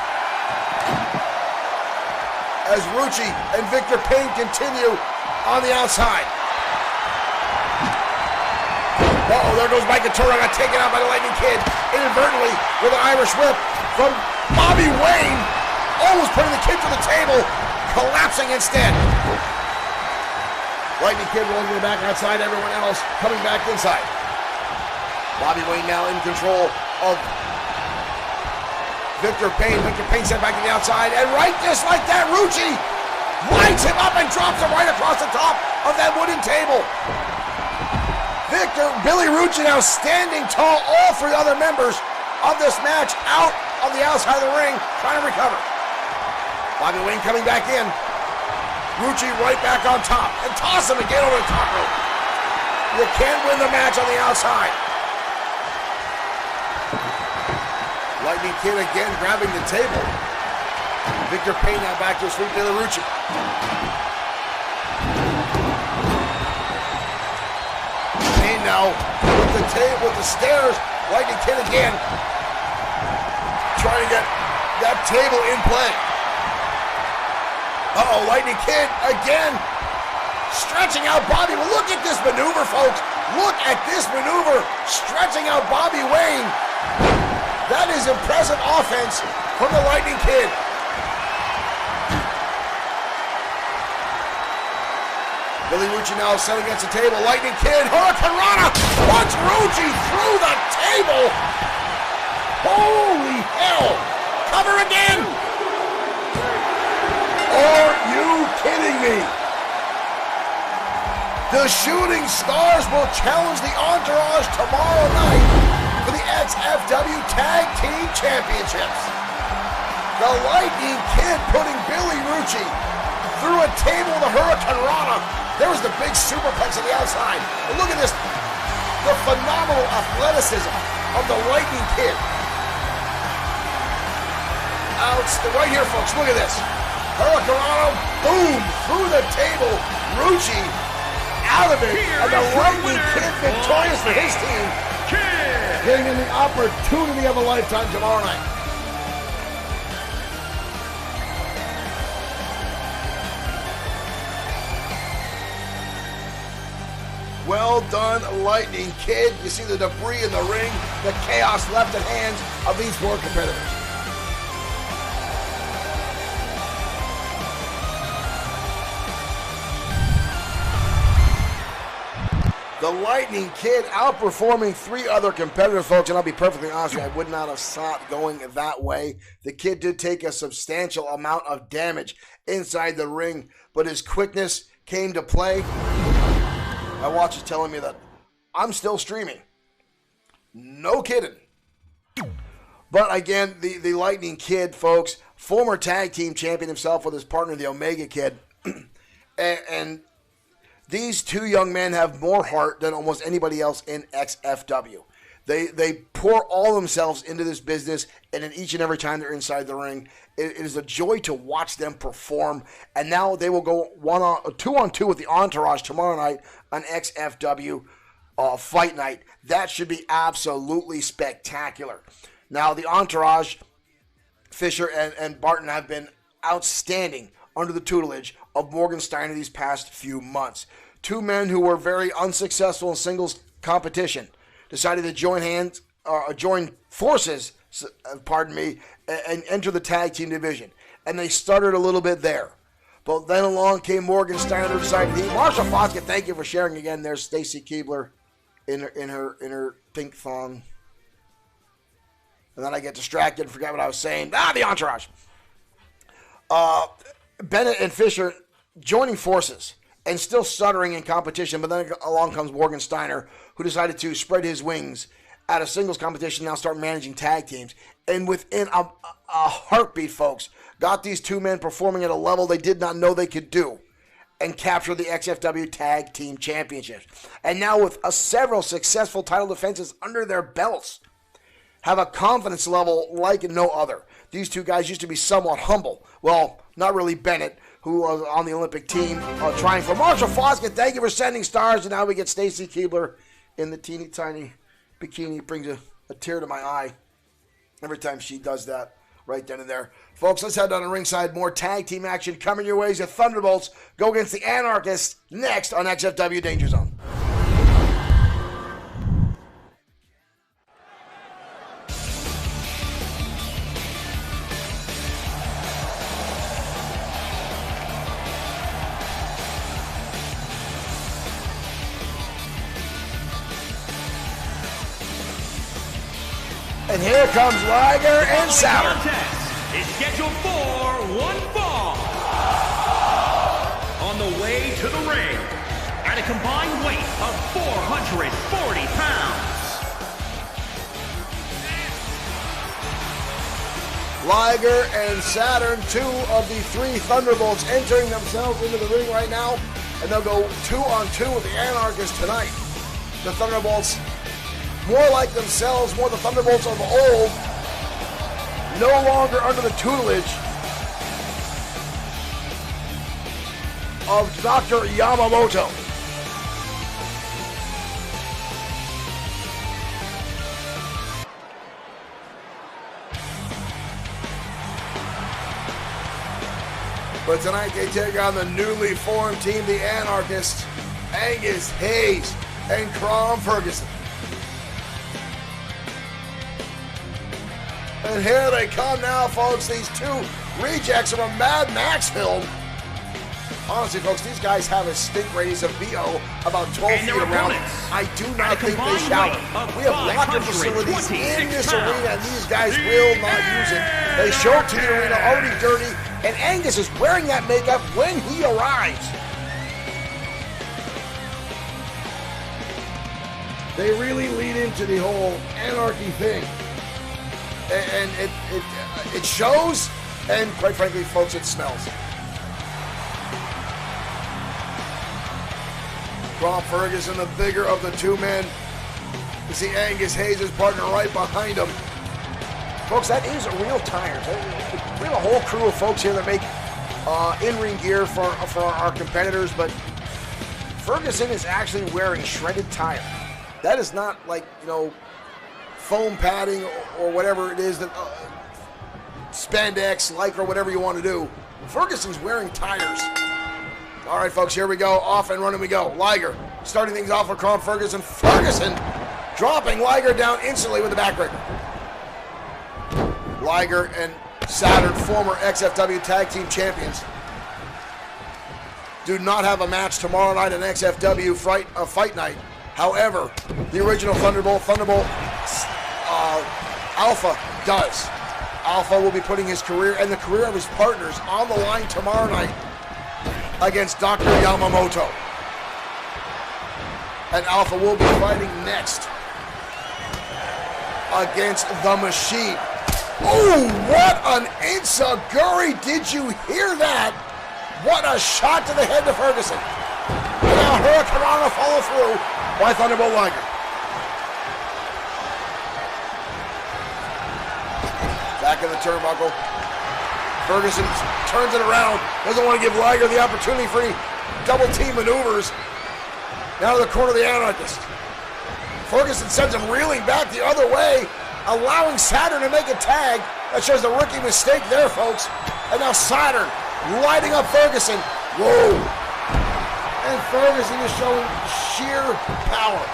as Rucci and Victor Payne continue on the outside. Uh-oh, there goes Mike Turner, got taken out by the Lightning Kid inadvertently with an Irish whip from Bobby Wayne, almost putting the kid to the table, collapsing instead. Lightning Kid rolling to the back outside, everyone else coming back inside. Bobby Wayne now in control of Victor Payne. Victor Payne sent back to the outside, and right just like that, Rucci lights him up and drops him right across the top of that wooden table. Billy Rucci now standing tall, all three other members of this match out on the outside of the ring, trying to recover. Bobby Wayne coming back in. Rucci right back on top, and toss him again over the top rope. You can't win the match on the outside. Lightning Lightning Kid again grabbing the table. Victor Payne now back to his feet. De La Rucci. Payne now with the table, with the stairs. Lightning Kid again. Trying to get that table in play. Uh-oh, Lightning Kid again. Stretching out Bobby. Well, look at this maneuver, folks. Look at this maneuver. Stretching out Bobby Wayne. That is impressive offense from the Lightning Kid. Billy Rucci now set against the table. Lightning Kid, Hurricane Rana, punch Rucci through the table. Holy hell. Cover again. Are you kidding me? The Shooting Stars will challenge the Entourage tomorrow night for the XFW Tag Team Championships. The Lightning Kid putting Billy Rucci through a table, the Hurricane Rana. There was the big superplex on the outside. But look at this, the phenomenal athleticism of the Lightning Kid. Right here, folks, look at this. Hurricane Rana, boom, through the table. Rucci out of it, and the Lightning Kid victorious for his team. Getting in the opportunity of a lifetime tomorrow night. Well done, Lightning Kid. You see the debris in the ring, the chaos left in hands of these four competitors. The Lightning Kid outperforming three other competitors, folks, and I'll be perfectly honest with you, I would not have saw it going that way. The kid did take a substantial amount of damage inside the ring, but his quickness came to play. My watch is telling me that I'm still streaming. No kidding. But again, the Lightning Kid, folks, former tag team champion himself with his partner, the Omega Kid, and these two young men have more heart than almost anybody else in XFW. They pour all themselves into this business, and in each and every time they're inside the ring, it is a joy to watch them perform. And now they will go 2-on-2 with the Entourage tomorrow night on XFW Fight Night. That should be absolutely spectacular. Now, the Entourage, Fisher and Barton, have been outstanding under the tutelage of Morgan Steiner these past few months. Two men who were very unsuccessful in singles competition decided to join forces, and enter the tag team division. And they stuttered a little bit there. But then along came Morgan Steiner, who decided Marsha Foskett, thank you for sharing again. There's Stacy Keibler in her pink thong. And then I get distracted and forget what I was saying. The Entourage. Bennett and Fisher joining forces and still stuttering in competition, but then along comes Morgan Steiner, who decided to spread his wings out of singles competition, now start managing tag teams. And within a heartbeat, folks, got these two men performing at a level they did not know they could do and capture the XFW Tag Team Championships. And now with several successful title defenses under their belts, have a confidence level like no other. These two guys used to be somewhat humble. Well, not really Bennett, who was on the Olympic team trying for Marsha Foskett. Thank you for sending stars. And now we get Stacy Keibler in the teeny tiny bikini. Brings a tear to my eye every time she does that right then and there. Folks, let's head down to ringside. More tag team action coming your way as the Thunderbolts go against the Anarchists next on XFW Danger Zone. And here comes Liger and Sauer. Contest is scheduled for one fall. On the way to the ring, at a combined weight of 440 pounds. Liger and Saturn, two of the three Thunderbolts entering themselves into the ring right now. And they'll go 2-on-2 with the Anarchists tonight. The Thunderbolts, more like themselves, more the Thunderbolts of old, no longer under the tutelage of Dr. Yamamoto. But tonight they take on the newly formed team, the Anarchists, Angus Hayes and Crom Ferguson. And here they come now, folks, these two rejects from a Mad Max film. Honestly, folks, these guys have a stink radius of BO about 12 feet around. I do not think they shower. We have locker facilities in this arena, and these guys will not use it. They show up to the arena already dirty, and Angus is wearing that makeup when he arrives. They really lead into the whole anarchy thing. And it shows, and quite frankly, folks, it smells. Crom Ferguson, the bigger of the two men. You see Angus Hayes' partner right behind him. Folks, that is a real tire. We have a whole crew of folks here that make in-ring gear for our competitors, but Ferguson is actually wearing shredded tire. That is not like, you know, foam padding or whatever it is, that spandex, lycra, whatever you want to do. Ferguson's wearing tires. All right, folks, here we go. Off and running we go. Liger starting things off with Crom Ferguson. Ferguson dropping Liger down instantly with the backbreaker. Liger and Saturn, former XFW Tag Team Champions, do not have a match tomorrow night on XFW Fight Night. However, the original Thunderbolt Alpha does. Alpha will be putting his career and the career of his partners on the line tomorrow night against Dr. Yamamoto. And Alpha will be fighting next against The Machine. Oh, what an enziguri! Did you hear that? What a shot to the head to Ferguson. And now Hurricanrana follow through by Thunderbolt Liger. Back in the turnbuckle. Ferguson turns it around. Doesn't want to give Liger the opportunity for any double team maneuvers. Now to the corner of the Anarchist. Ferguson sends him reeling back the other way, allowing Saturn to make a tag. That shows the rookie mistake there, folks. And now Saturn lighting up Ferguson. Whoa. And Ferguson is showing sheer power.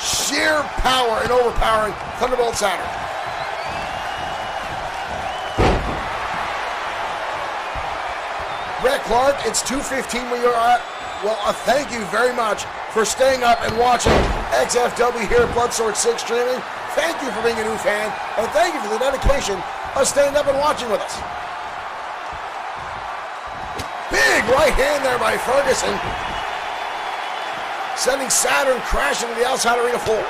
Sheer power and overpowering Thunderbolt Saturn. Brett Clark, it's 2:15 where you're at. Well, thank you very much for staying up and watching XFW here at Bloodsport 6 streaming. Thank you for being a new fan, and thank you for the dedication of staying up and watching with us. Big right hand there by Ferguson, sending Saturn crashing to the outside arena floor.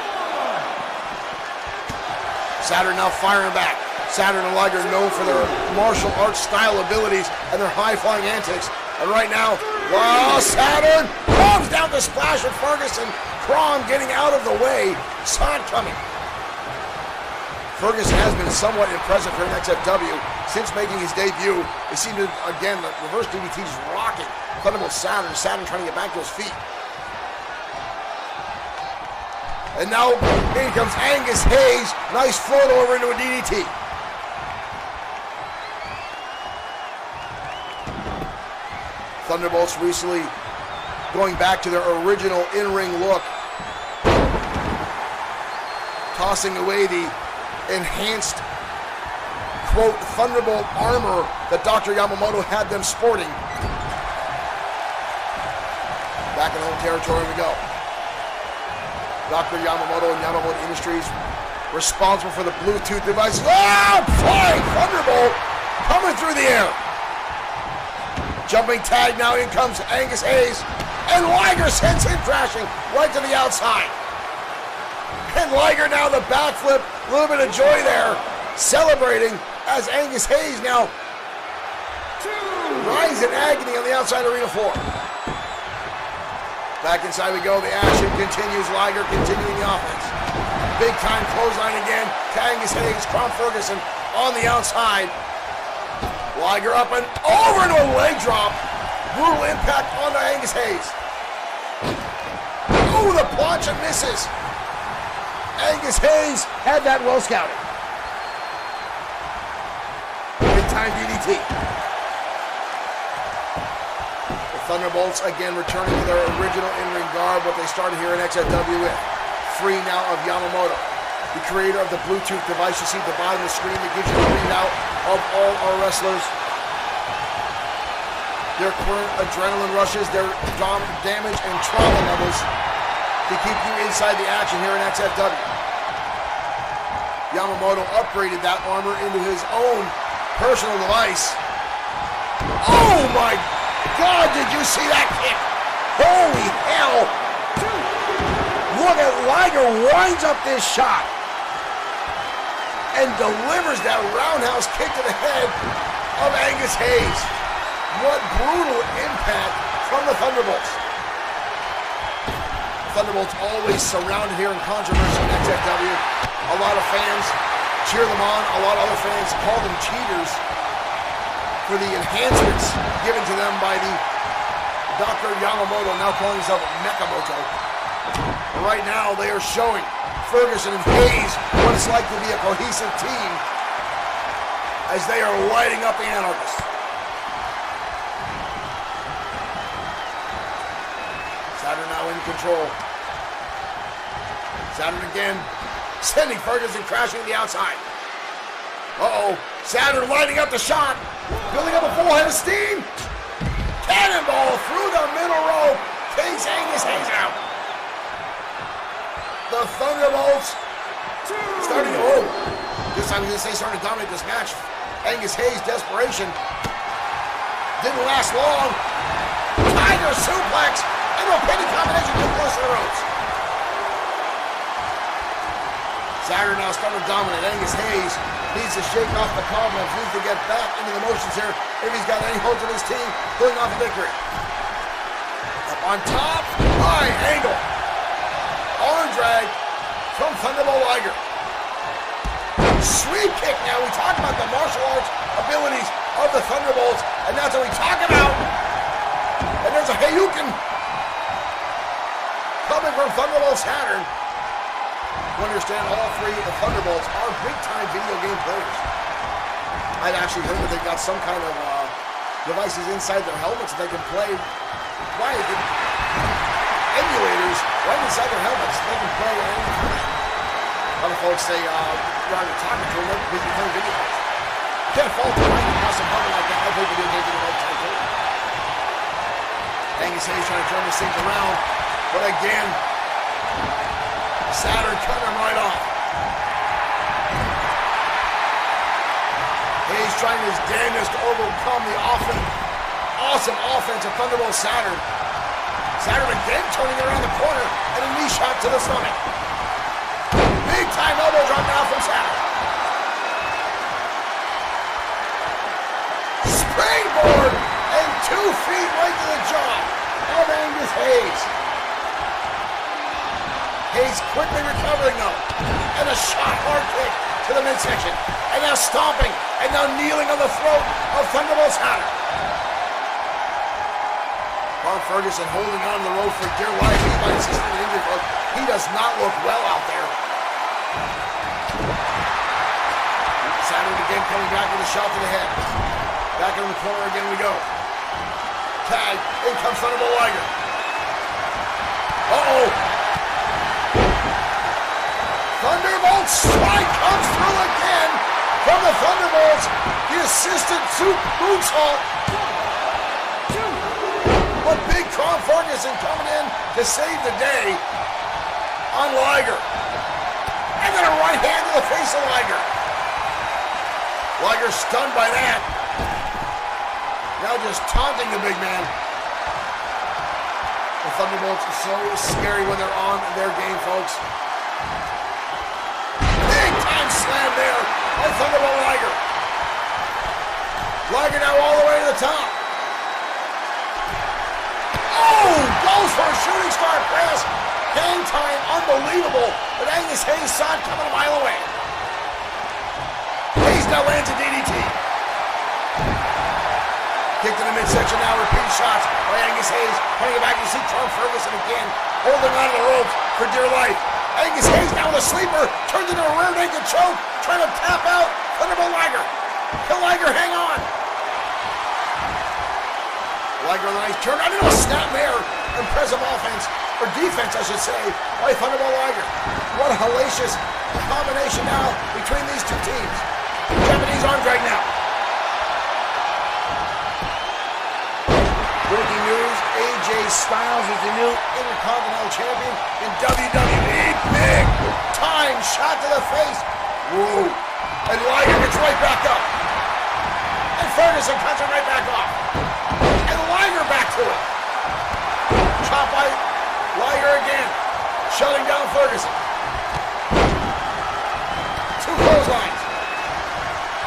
Saturn now firing back. Saturn and Liger known for their martial arts style abilities and their high-flying antics. And right now, wow, Saturn comes down to splash with Ferguson. Crom getting out of the way. Saw it coming. Ferguson has been somewhat impressive for an XFW since making his debut. They seem to, again, the reverse DDT is rocking Thunderbolt Saturn. Saturn trying to get back to his feet. And now, in comes Angus Hayes. Nice float over into a DDT. Thunderbolts recently going back to their original in-ring look. Tossing away the enhanced, quote, Thunderbolt armor that Dr. Yamamoto had them sporting. Back in home territory we go. Dr. Yamamoto and Yamamoto Industries responsible for the Bluetooth devices. Ah, flying Thunderbolt coming through the air. Jumping tag, now in comes Angus Hayes, and Liger sends him crashing right to the outside. And Liger now the backflip, a little bit of joy there, celebrating as Angus Hayes now writhes in agony on the outside arena floor. Back inside we go, the action continues, Liger continuing the offense. Big time clothesline again. Angus Hayes, Crom Ferguson on the outside. Liger up and over into a leg drop. Brutal impact onto Angus Hayes. Ooh, the plancha misses. Angus Hayes had that well scouted. Big time DDT. The Thunderbolts again returning to their original in-ring garb, what they started here in XFW with. Free now of Yamamoto, the creator of the Bluetooth device you see at the bottom of the screen that gives you a readout of all our wrestlers. Their current adrenaline rushes, their damage and trauma levels to keep you inside the action here in XFW. Yamamoto upgraded that armor into his own personal device. Oh my God, did you see that kick? Holy hell! Look at Liger winds up this shot and delivers that roundhouse kick to the head of Angus Hayes. What brutal impact from the Thunderbolts. Thunderbolts always surrounded here in controversy in XFW. A lot of fans cheer them on. A lot of other fans call them cheaters for the enhancements given to them by the Dr. Yamamoto, now calling himself Mekamoto. Right now, they are showing Ferguson and Hayes what it's like to be a cohesive team as they are lighting up the Anarchists. Saturn now in control. Saturn again, sending Ferguson crashing to the outside. Uh-oh, Saturn lighting up the shot, building up a full head of steam. Cannonball through the middle rope, takes Angus Hayes out. The Thunderbolts starting to hold. This time they starting to dominate this match. Angus Hayes' desperation didn't last long. Tiger suplex into a pinning combination too close to the ropes. Saturn now starting to dominate. Angus Hayes needs to shake off the cobwebs, needs to get back into the motions here if he's got any hopes of his team pulling off a victory. Up on top, high angle. Arm drag from Thunderbolt Liger. Sweep kick now. We talk about the martial arts abilities of the Thunderbolts, and that's what we talk about. And there's a Hayuken coming from Thunderbolt Saturn. You understand all three of the Thunderbolts are big-time video game players. I've actually heard that they've got some kind of devices inside their helmets that they can play. Why? Emulators right inside their helmets. They can play anything. A lot of folks say you're on your time to them because you're playing video games. Can't fault them, right? You have some fun like that. I play video games in the right time too. Angus Hayes trying to turn this thing around, but again, Saturn cut him right off. Hayes trying his damnedest to overcome the awesome offense of Thunderbolt Saturn. Saturn again turning around the corner and a knee shot to the stomach. Big time elbow drop now from Saturn. Springboard and 2 feet right to the jaw of Angus Hayes. Hayes quickly recovering though. And a shot hard kick to the midsection. And now stomping and now kneeling on the throat of Thunderbolt Saturn. Ferguson holding on to the rope for dear life. He's by assisting the injury club. He does not look well out there. Saturn again coming back with a shot to the head. Back in the corner again we go. Tag. In comes Thunderbolt Liger. Uh-oh. Thunderbolt strike comes through again from the Thunderbolts. The assistant moonsault. But big Crom Ferguson coming in to save the day on Liger. And then a right hand to the face of Liger. Liger stunned by that. Now just taunting the big man. The Thunderbolts are so scary when they're on their game, folks. Big time slam there by Thunderbolt Liger. Liger now all the way to the top. Oh, goes for a shooting star press Hang time, unbelievable. But Angus Hayes saw it coming a mile away. Hayes now lands a DDT. Kicked in the midsection now, repeat shots by Angus Hayes. Putting it back, you see Trump Ferguson again, holding on to the ropes for dear life. Angus Hayes now with a sleeper, turns into a rear naked choke, trying to tap out Thunderbolt Liger. Can Liger hang on? Liger with a nice turn, into a snapmare. Impressive offense, or defense I should say, by Thunderbolt Liger. What a hellacious combination now between these two teams. Japanese arm drag now. Breaking news, AJ Styles is the new Intercontinental Champion in WWE. Big time shot to the face. Whoa. And Liger gets right back up. And Ferguson cuts him right back off. And Liger back to it. Chop by Liger again. Shutting down Ferguson. Two clotheslines.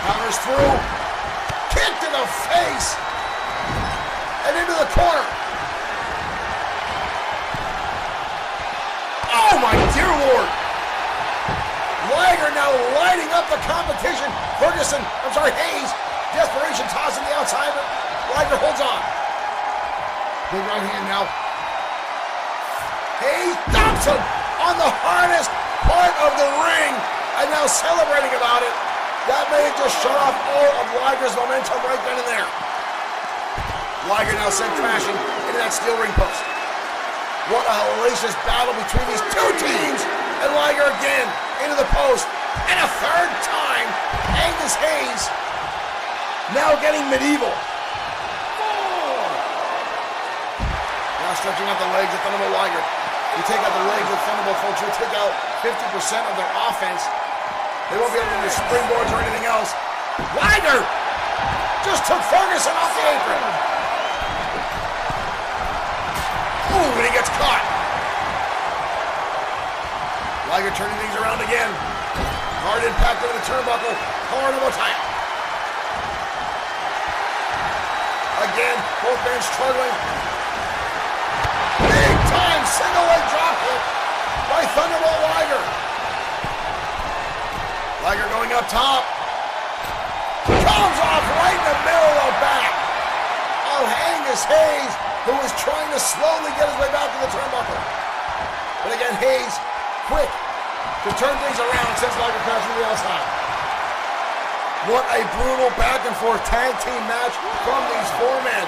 Counters through. Kick to the face. And into the corner. Oh my dear Lord. Liger now lighting up the competition. Hayes. Desperation tossing the outside, but Liger holds on. Big right hand now. Hayes dumps him on the hardest part of the ring, and now celebrating about it. That may have just shut off all of Liger's momentum right then and there. Liger now sent crashing into that steel ring post. What a hellacious battle between these two teams. And Liger again into the post. And a third time, Angus Hayes now getting medieval. Now stretching out the legs of Thunderbolt Liger. You take out the legs of Thunderbolt, folks, you'll take out 50% of their offense. They won't be able to do springboards or anything else. Liger just took Ferguson off the apron. Ooh, and he gets caught. Liger turning things around again. Hard impact into the turnbuckle. Horrible time. Again, both men struggling. Big time single leg drop kick by Thunderbolt Liger. Liger going up top. Comes off right in the middle of the back of Angus Hayes, who is trying to slowly get his way back to the turnbuckle. But again, Hayes, quick to turn things around since Liger passed to the outside. What a brutal back and forth tag team match from these four men.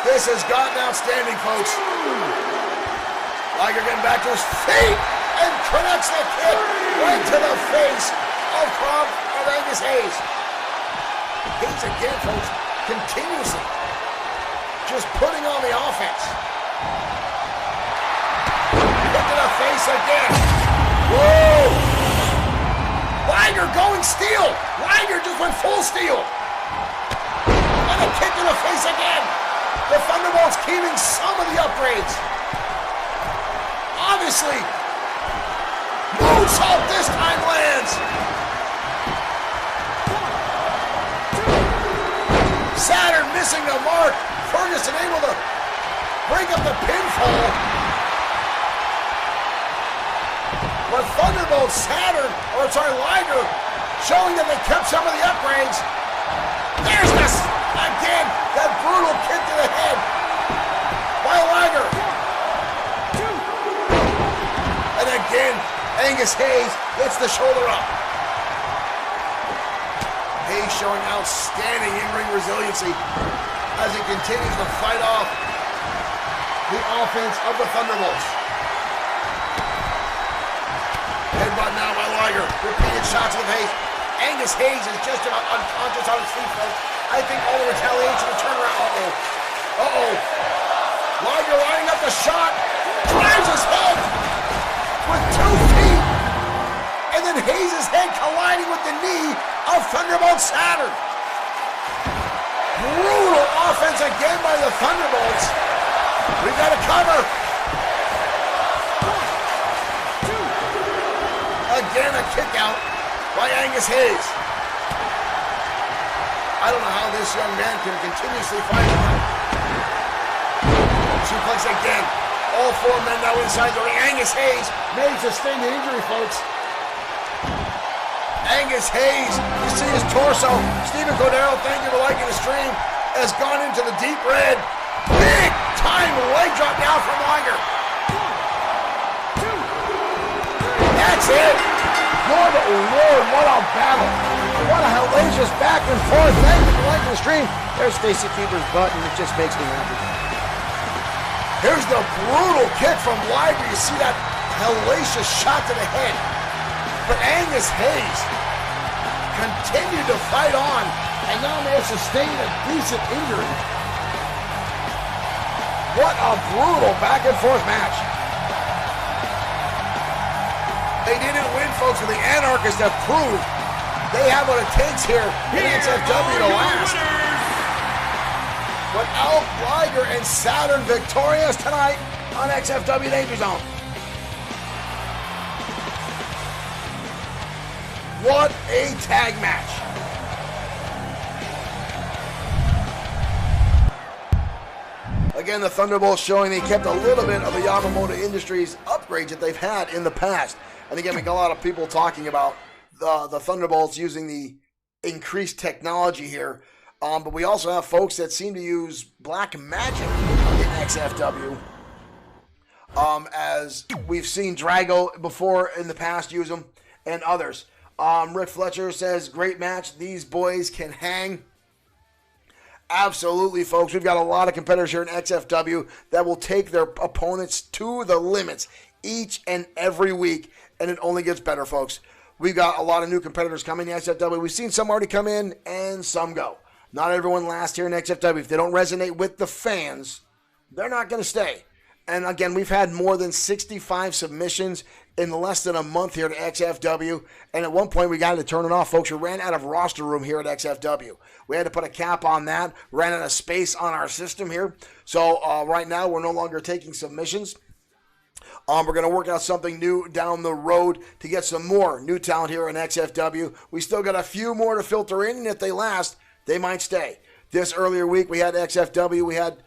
This has gotten outstanding, folks. Liger getting back to his feet and connects the kick right to the face of Angus Hayes. Hayes again, folks, continuously just putting on the offense. Kick to the face again. Whoa! Liger going steel. Liger just went full steel. And a kick to the face again. The Thunderbolts keeping some of the upgrades. Obviously, moonsault this time lands. Saturn missing the mark. Ferguson able to break up the pinfall. But Thunderbolt Liger showing that they kept some of the upgrades. There's this again, that brutal kick to the head by Liger. And again, Angus Hayes gets the shoulder up. Hayes showing outstanding in-ring resiliency as he continues to fight off the offense of the Thunderbolts. Headbutt now by Liger. Repeated shots with Hayes. Angus Hayes is just about unconscious on his feet, folks. I think all the retaliation to turn around. Uh-oh. Liger lining up the shot. Drives his head with 2 feet. And then Hayes' head colliding with the knee of Thunderbolt Saturn. Brutal offense again by the Thunderbolts. We got a cover. Again, a kick out by Angus Hayes. I don't know how this young man can continuously fight him. Suplex again. All four men now inside the ring. Angus Hayes may sustain the injury, folks. Angus Hayes, you see his torso. Stephen Cordero, thank you for liking the stream, has gone into the deep red. Big time leg drop now from Liger. That's it. Good Lord, what a battle. What a hellacious back and forth. Thank you for liking the stream. There's Stacy Keeper's button. It just makes me happy. Here's the brutal kick from Liger. You see that hellacious shot to the head. But Angus Hayes continued to fight on and now may have sustained a decent injury. What a brutal back and forth match. They didn't win, folks, but the Anarchists have proved they have what it takes here in XFW to last. But Alf Liger and Saturn victorious tonight on XFW Danger Zone. What a tag match. Again, the Thunderbolts showing they kept a little bit of the Yamamoto Industries upgrades that they've had in the past. And again, we got a lot of people talking about the Thunderbolts using the increased technology here. But we also have folks that seem to use black magic in XFW. As we've seen Drago before in the past use them and others. Rick Fletcher says, great match. These boys can hang. Absolutely, folks. We've got a lot of competitors here in XFW that will take their opponents to the limits each and every week, and it only gets better, folks. We've got a lot of new competitors coming to XFW. We've seen some already come in and some go. Not everyone lasts here in XFW. If they don't resonate with the fans, they're not going to stay. And again, we've had more than 65 submissions in less than a month here at XFW. And at one point, we got to turn it off, folks. We ran out of roster room here at XFW. We had to put a cap on that. Ran out of space on our system here. So right now, we're no longer taking submissions. We're going to work out something new down the road to get some more new talent here in XFW. We still got a few more to filter in, and if they last, they might stay. This earlier week, we had XFW. We had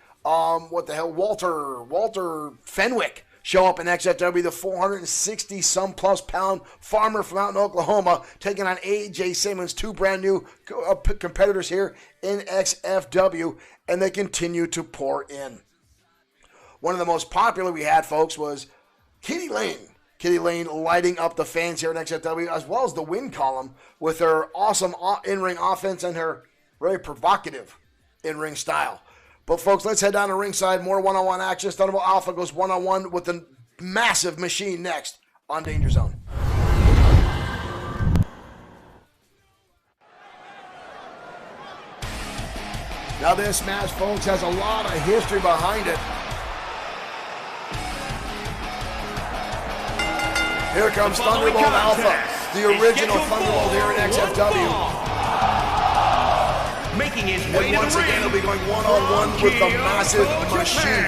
Walter Fenwick show up in XFW, the 460-some-plus pound farmer from out in Oklahoma, taking on AJ Simmons, two brand new competitors here in XFW, and they continue to pour in. One of the most popular we had, folks, was Kitty Lane. Kitty Lane lighting up the fans here in XFW, as well as the win column with her awesome in-ring offense and her very provocative in-ring style. But, folks, let's head down to ringside. More one-on-one action. Thunderbolt Alpha goes one-on-one with the massive machine next on Danger Zone. Now, this match, folks, has a lot of history behind it. Here comes Thunderbolt Alpha, the original Thunderbolt here in XFW. Making his way and once again, he'll be going one-on-one with the massive machine.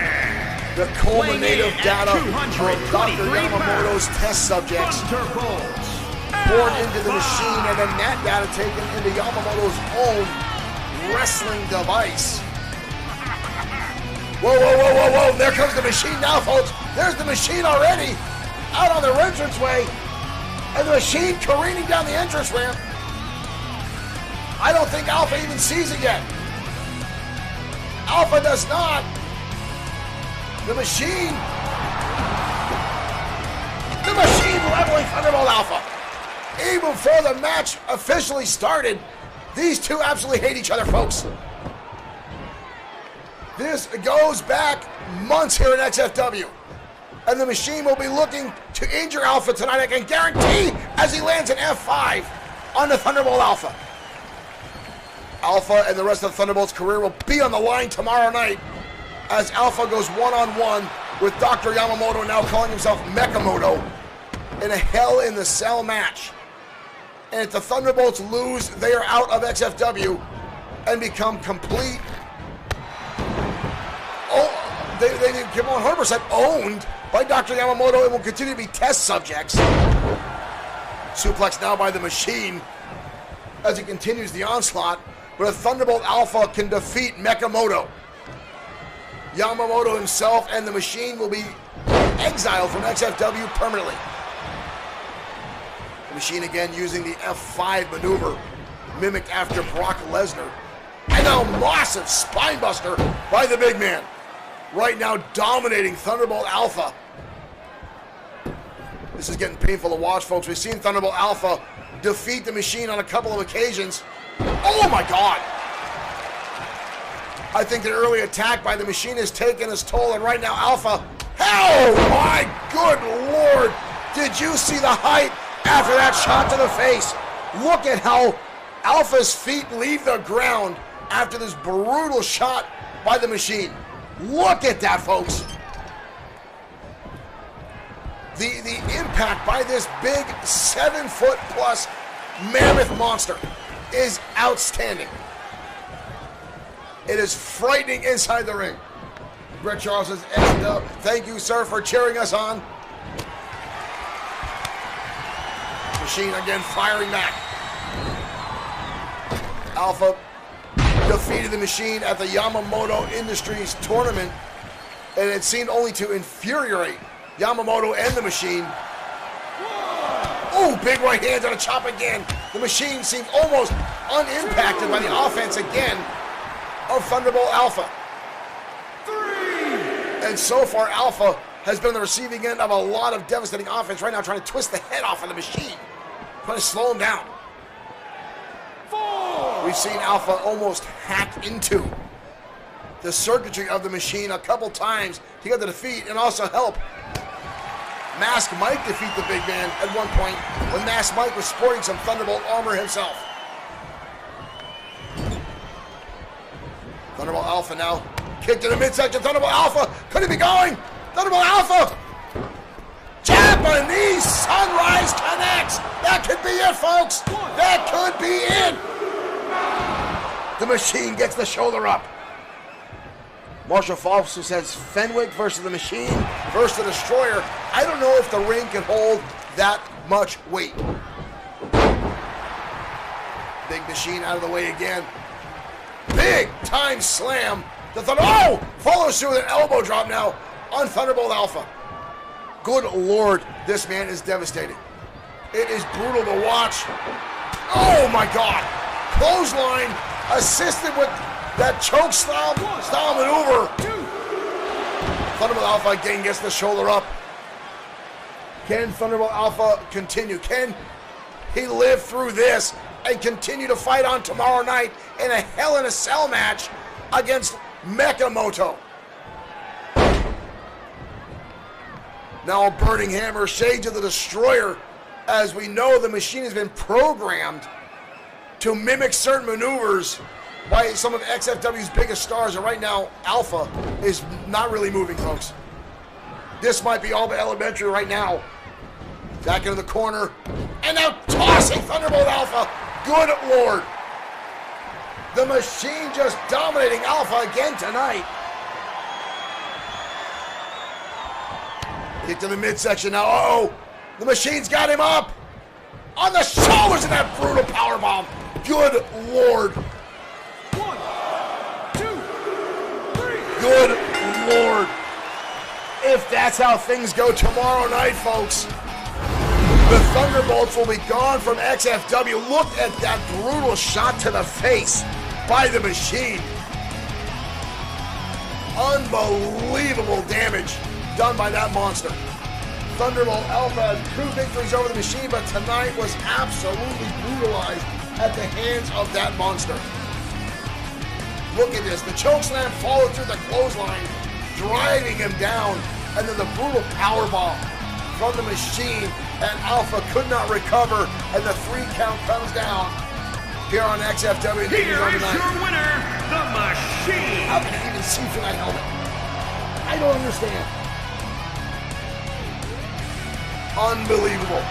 The culminative data from Dr. Yamamoto's test subjects poured into the machine, and then that data taken into Yamamoto's own wrestling device. Whoa, whoa, whoa, whoa, whoa. There comes the machine now, folks. There's the machine already out on the entranceway, and the machine careening down the entrance ramp. I don't think Alpha even sees it yet. Alpha does not. The machine leveling Thunderbolt Alpha. Even before the match officially started, these two absolutely hate each other, folks. This goes back months here in XFW. And the machine will be looking to injure Alpha tonight, I can guarantee, as he lands an F5 on the Thunderbolt Alpha. Alpha and the rest of the Thunderbolt's career will be on the line tomorrow night as Alpha goes one-on-one with Dr. Yamamoto, now calling himself Mekamoto, in a Hell in the Cell match. And if the Thunderbolts lose, they are out of XFW and become complete. Oh, they get 100% owned by Dr. Yamamoto and will continue to be test subjects. Suplex now by the machine as he continues the onslaught. But if Thunderbolt Alpha can defeat Mekamoto, Yamamoto himself and the machine will be exiled from XFW permanently. The Machine again using the F5 maneuver, mimicked after Brock Lesnar. And now massive spinebuster by the big man. Right now dominating Thunderbolt Alpha. This is getting painful to watch, folks. We've seen Thunderbolt Alpha defeat the Machine on a couple of occasions. Oh my God! I think the early attack by the Machine has taken its toll, and right now Alpha, oh my good Lord! Did you see the height after that shot to the face? Look at how Alpha's feet leave the ground after this brutal shot by the Machine. Look at that, folks. The impact by this big 7-foot plus mammoth monster is outstanding. It is frightening inside the ring. Brett Charles says, thank you, sir, for cheering us on. Machine again firing back. Alpha defeated the Machine at the Yamamoto Industries tournament, and it seemed only to infuriate Yamamoto and the Machine. Oh, big right hand and a chop again. The Machine seemed almost unimpacted by the offense again of Thunderbolt Alpha. And so far, Alpha has been on the receiving end of a lot of devastating offense right now, trying to twist the head off of the Machine, trying to slow him down. We've seen Alpha almost hack into the circuitry of the Machine a couple times to get the defeat and also help Mask Mike defeat the big man at one point when Mask Mike was sporting some Thunderbolt armor himself. Thunderbolt Alpha now kicked to the midsection. Thunderbolt Alpha, could he be going? Thunderbolt Alpha! Japanese Sunrise connects! That could be it, folks! That could be it! The Machine gets the shoulder up. Marshall Foster says Fenwick versus the Machine versus the Destroyer. I don't know if the ring can hold that much weight. Big Machine out of the way again. Big time slam. The Thunder. Oh! Follows through with an elbow drop now on Thunderbolt Alpha. Good Lord, this man is devastating. It is brutal to watch. Oh my God! Clothesline assisted with that choke style maneuver. Thunderbolt Alpha again gets the shoulder up. Can Thunderbolt Alpha continue? Can he live through this and continue to fight on tomorrow night in a Hell in a Cell match against Mekamoto? Now a Burning Hammer, Shades of the Destroyer. As we know, the Machine has been programmed to mimic certain maneuvers by some of XFW's biggest stars, and right now, Alpha is not really moving, folks. This might be all but elementary right now. Back into the corner, and now tossing Thunderbolt Alpha. Good Lord. The Machine just dominating Alpha again tonight. Kick to the midsection now. Uh-oh. The Machine's got him up. On the shoulders of that brutal powerbomb. Good Lord. 1, 2, 3. Good Lord. If that's how things go tomorrow night, folks, the Thunderbolts will be gone from XFW. Look at that brutal shot to the face by the Machine. Unbelievable damage done by that monster. Thunderbolt Alpha had 2 victories over the Machine, but tonight was absolutely brutalized at the hands of that monster. Look at this. The chokeslam followed through the clothesline, driving him down, and then the brutal powerbomb from the Machine, and Alpha could not recover, and the 3 count comes down here on XFW. Here is your winner, the Machine. How can he even see through that helmet? I don't understand. Unbelievable.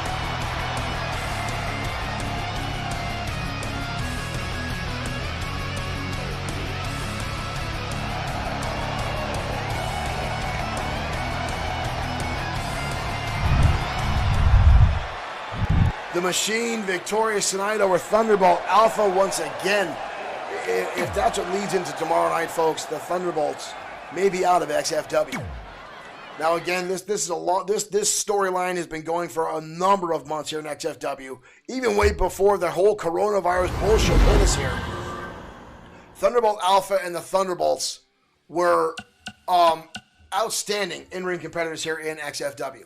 The Machine victorious tonight over Thunderbolt Alpha once again. If that's what leads into tomorrow night, folks, the Thunderbolts may be out of XFW. Now again, this storyline has been going for a number of months here in XFW, even way before the whole coronavirus bullshit hit us here. Thunderbolt Alpha and the Thunderbolts were outstanding in-ring competitors here in XFW.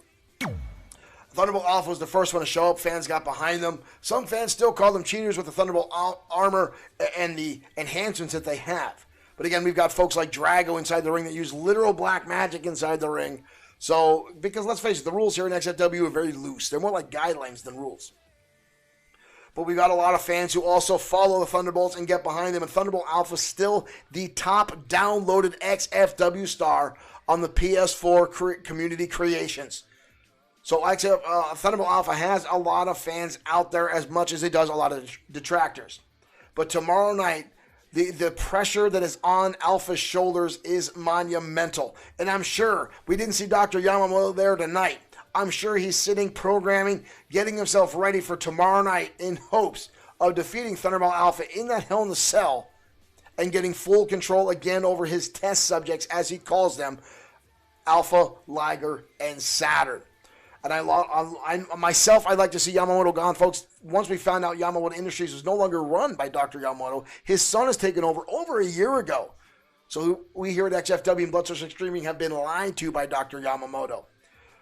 Thunderbolt Alpha was the first one to show up. Fans got behind them. Some fans still call them cheaters with the Thunderbolt armor and the enhancements that they have. But again, we've got folks like Drago inside the ring that use literal black magic inside the ring. So, because let's face it, the rules here in XFW are very loose. They're more like guidelines than rules. But we've got a lot of fans who also follow the Thunderbolts and get behind them. And Thunderbolt Alpha is still the top downloaded XFW star on the PS4 community creations. So Thunderbolt Alpha has a lot of fans out there as much as it does a lot of detractors. But tomorrow night, the pressure that is on Alpha's shoulders is monumental. And I'm sure we didn't see Dr. Yamamoto there tonight. I'm sure he's sitting, programming, getting himself ready for tomorrow night in hopes of defeating Thunderbolt Alpha in that Hell in the Cell and getting full control again over his test subjects, as he calls them, Alpha, Liger, and Saturn. And I'd like to see Yamamoto gone, folks. Once we found out Yamamoto Industries was no longer run by Dr. Yamamoto, his son has taken over a year ago. So we here at XFW and Bloodsource Extreming have been lied to by Dr. Yamamoto.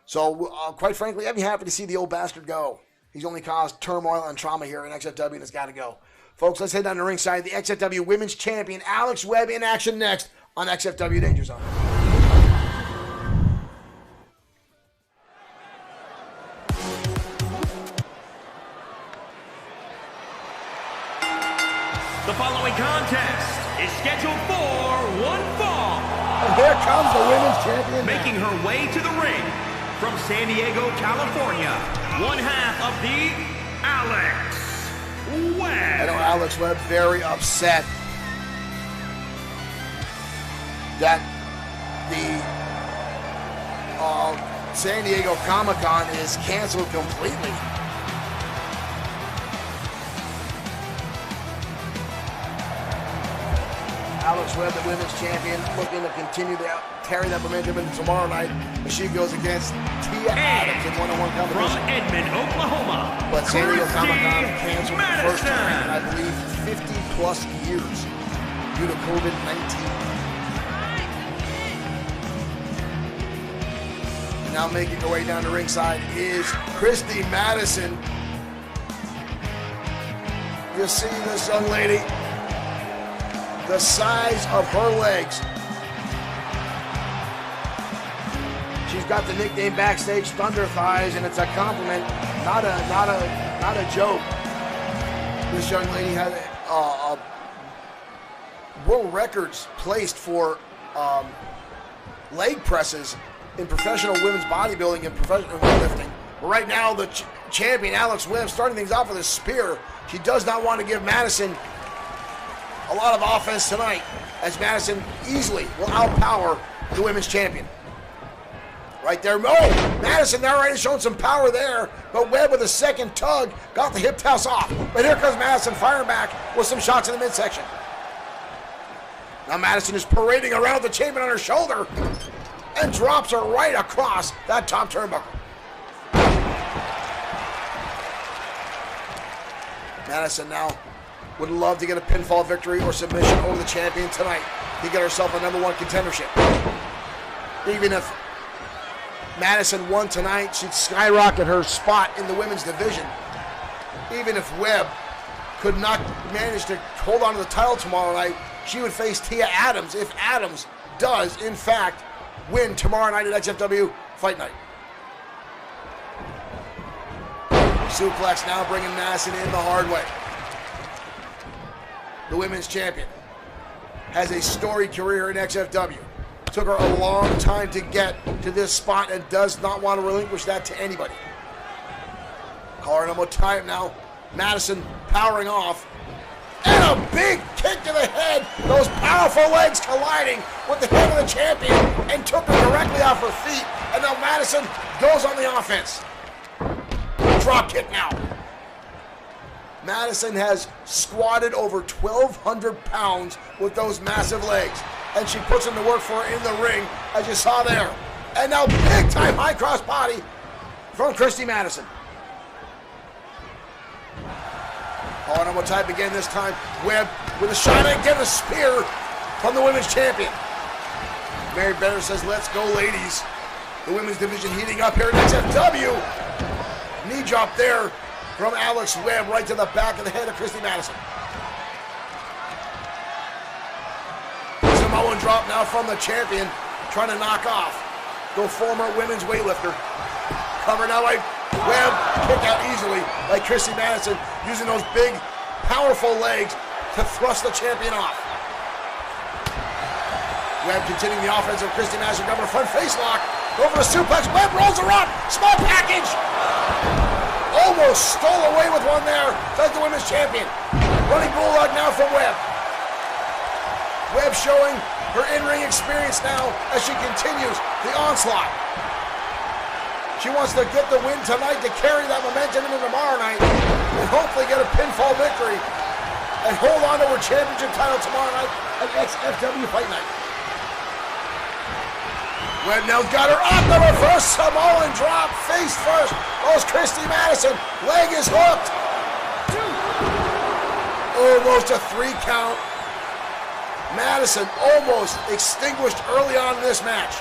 So quite frankly, I'd be happy to see the old bastard go. He's only caused turmoil and trauma here in XFW, and it's got to go. Folks, let's head down to ringside. The XFW Women's Champion, Alex Webb, in action next on XFW Danger Zone. The following contest is scheduled for one fall. And here comes the women's champion. Making her way to the ring from San Diego, California, one half of the Alex Webb. I know Alex Webb very upset that the San Diego Comic-Con is canceled completely. Alex Webb, the women's champion, looking to continue to carry that momentum into tomorrow night as she goes against Tia Adams in one-on-one competition. From Edmond, Oklahoma, but San Diego Comic-Con canceled for the first time in, I believe, 50-plus years due to COVID-19. And now making her way down to ringside is Christy Madison. You see this young lady? The size of her legs. She's got the nickname backstage Thunder Thighs, and it's a compliment, not a joke. This young lady had world records placed for leg presses in professional women's bodybuilding and professional weightlifting. But right now, the champion Alex Webb starting things off with a spear. She does not want to give Madison a lot of offense tonight, as Madison easily will outpower the women's champion. Right there. Oh, Madison there already showing some power there, but Webb with a second tug got the hip toss off. But here comes Madison firing back with some shots in the midsection. Now Madison is parading around the champion on her shoulder and drops her right across that top turnbuckle. Madison now would love to get a pinfall victory or submission over the champion tonight to get herself a #1 contendership. Even if Madison won tonight, she'd skyrocket her spot in the women's division. Even if Webb could not manage to hold on to the title tomorrow night, she would face Tia Adams if Adams does, in fact, win tomorrow night at XFW Fight Night. Suplex now bringing Madison in the hard way. The women's champion has a storied career in XFW. Took her a long time to get to this spot and does not want to relinquish that to anybody. Collar number time now. Madison powering off. And a big kick to the head. Those powerful legs colliding with the head of the champion and took her directly off her feet. And now Madison goes on the offense. Drop kick now. Madison has squatted over 1,200 pounds with those massive legs. And she puts in the work for her in the ring, as you saw there. And now big time high cross body from Christy Madison. Oh, and I'm type again this time. Webb with a shot and get a spear from the women's champion. Mary Better says, let's go, ladies. The women's division heating up here at XFW. Knee drop there from Alex Webb right to the back of the head of Christy Madison. Samoan drop now from the champion, trying to knock off the former women's weightlifter. Cover now by Webb, kick out easily by Christy Madison, using those big, powerful legs to thrust the champion off. Webb continuing the offense of Christy Madison, grabbing a front face lock, over a suplex, Webb rolls her up, small package! Almost stole away with one there, does the women's champion. Running bulldog now from Webb. Webb showing her in-ring experience now as she continues the onslaught. She wants to get the win tonight to carry that momentum into tomorrow night and hopefully get a pinfall victory and hold on to her championship title tomorrow night at XFW Fight Night. Webb now's got her up, the reverse Samoan drop, face first, goes Christy Madison, leg is hooked. Almost a 3 count. Madison almost extinguished early on in this match.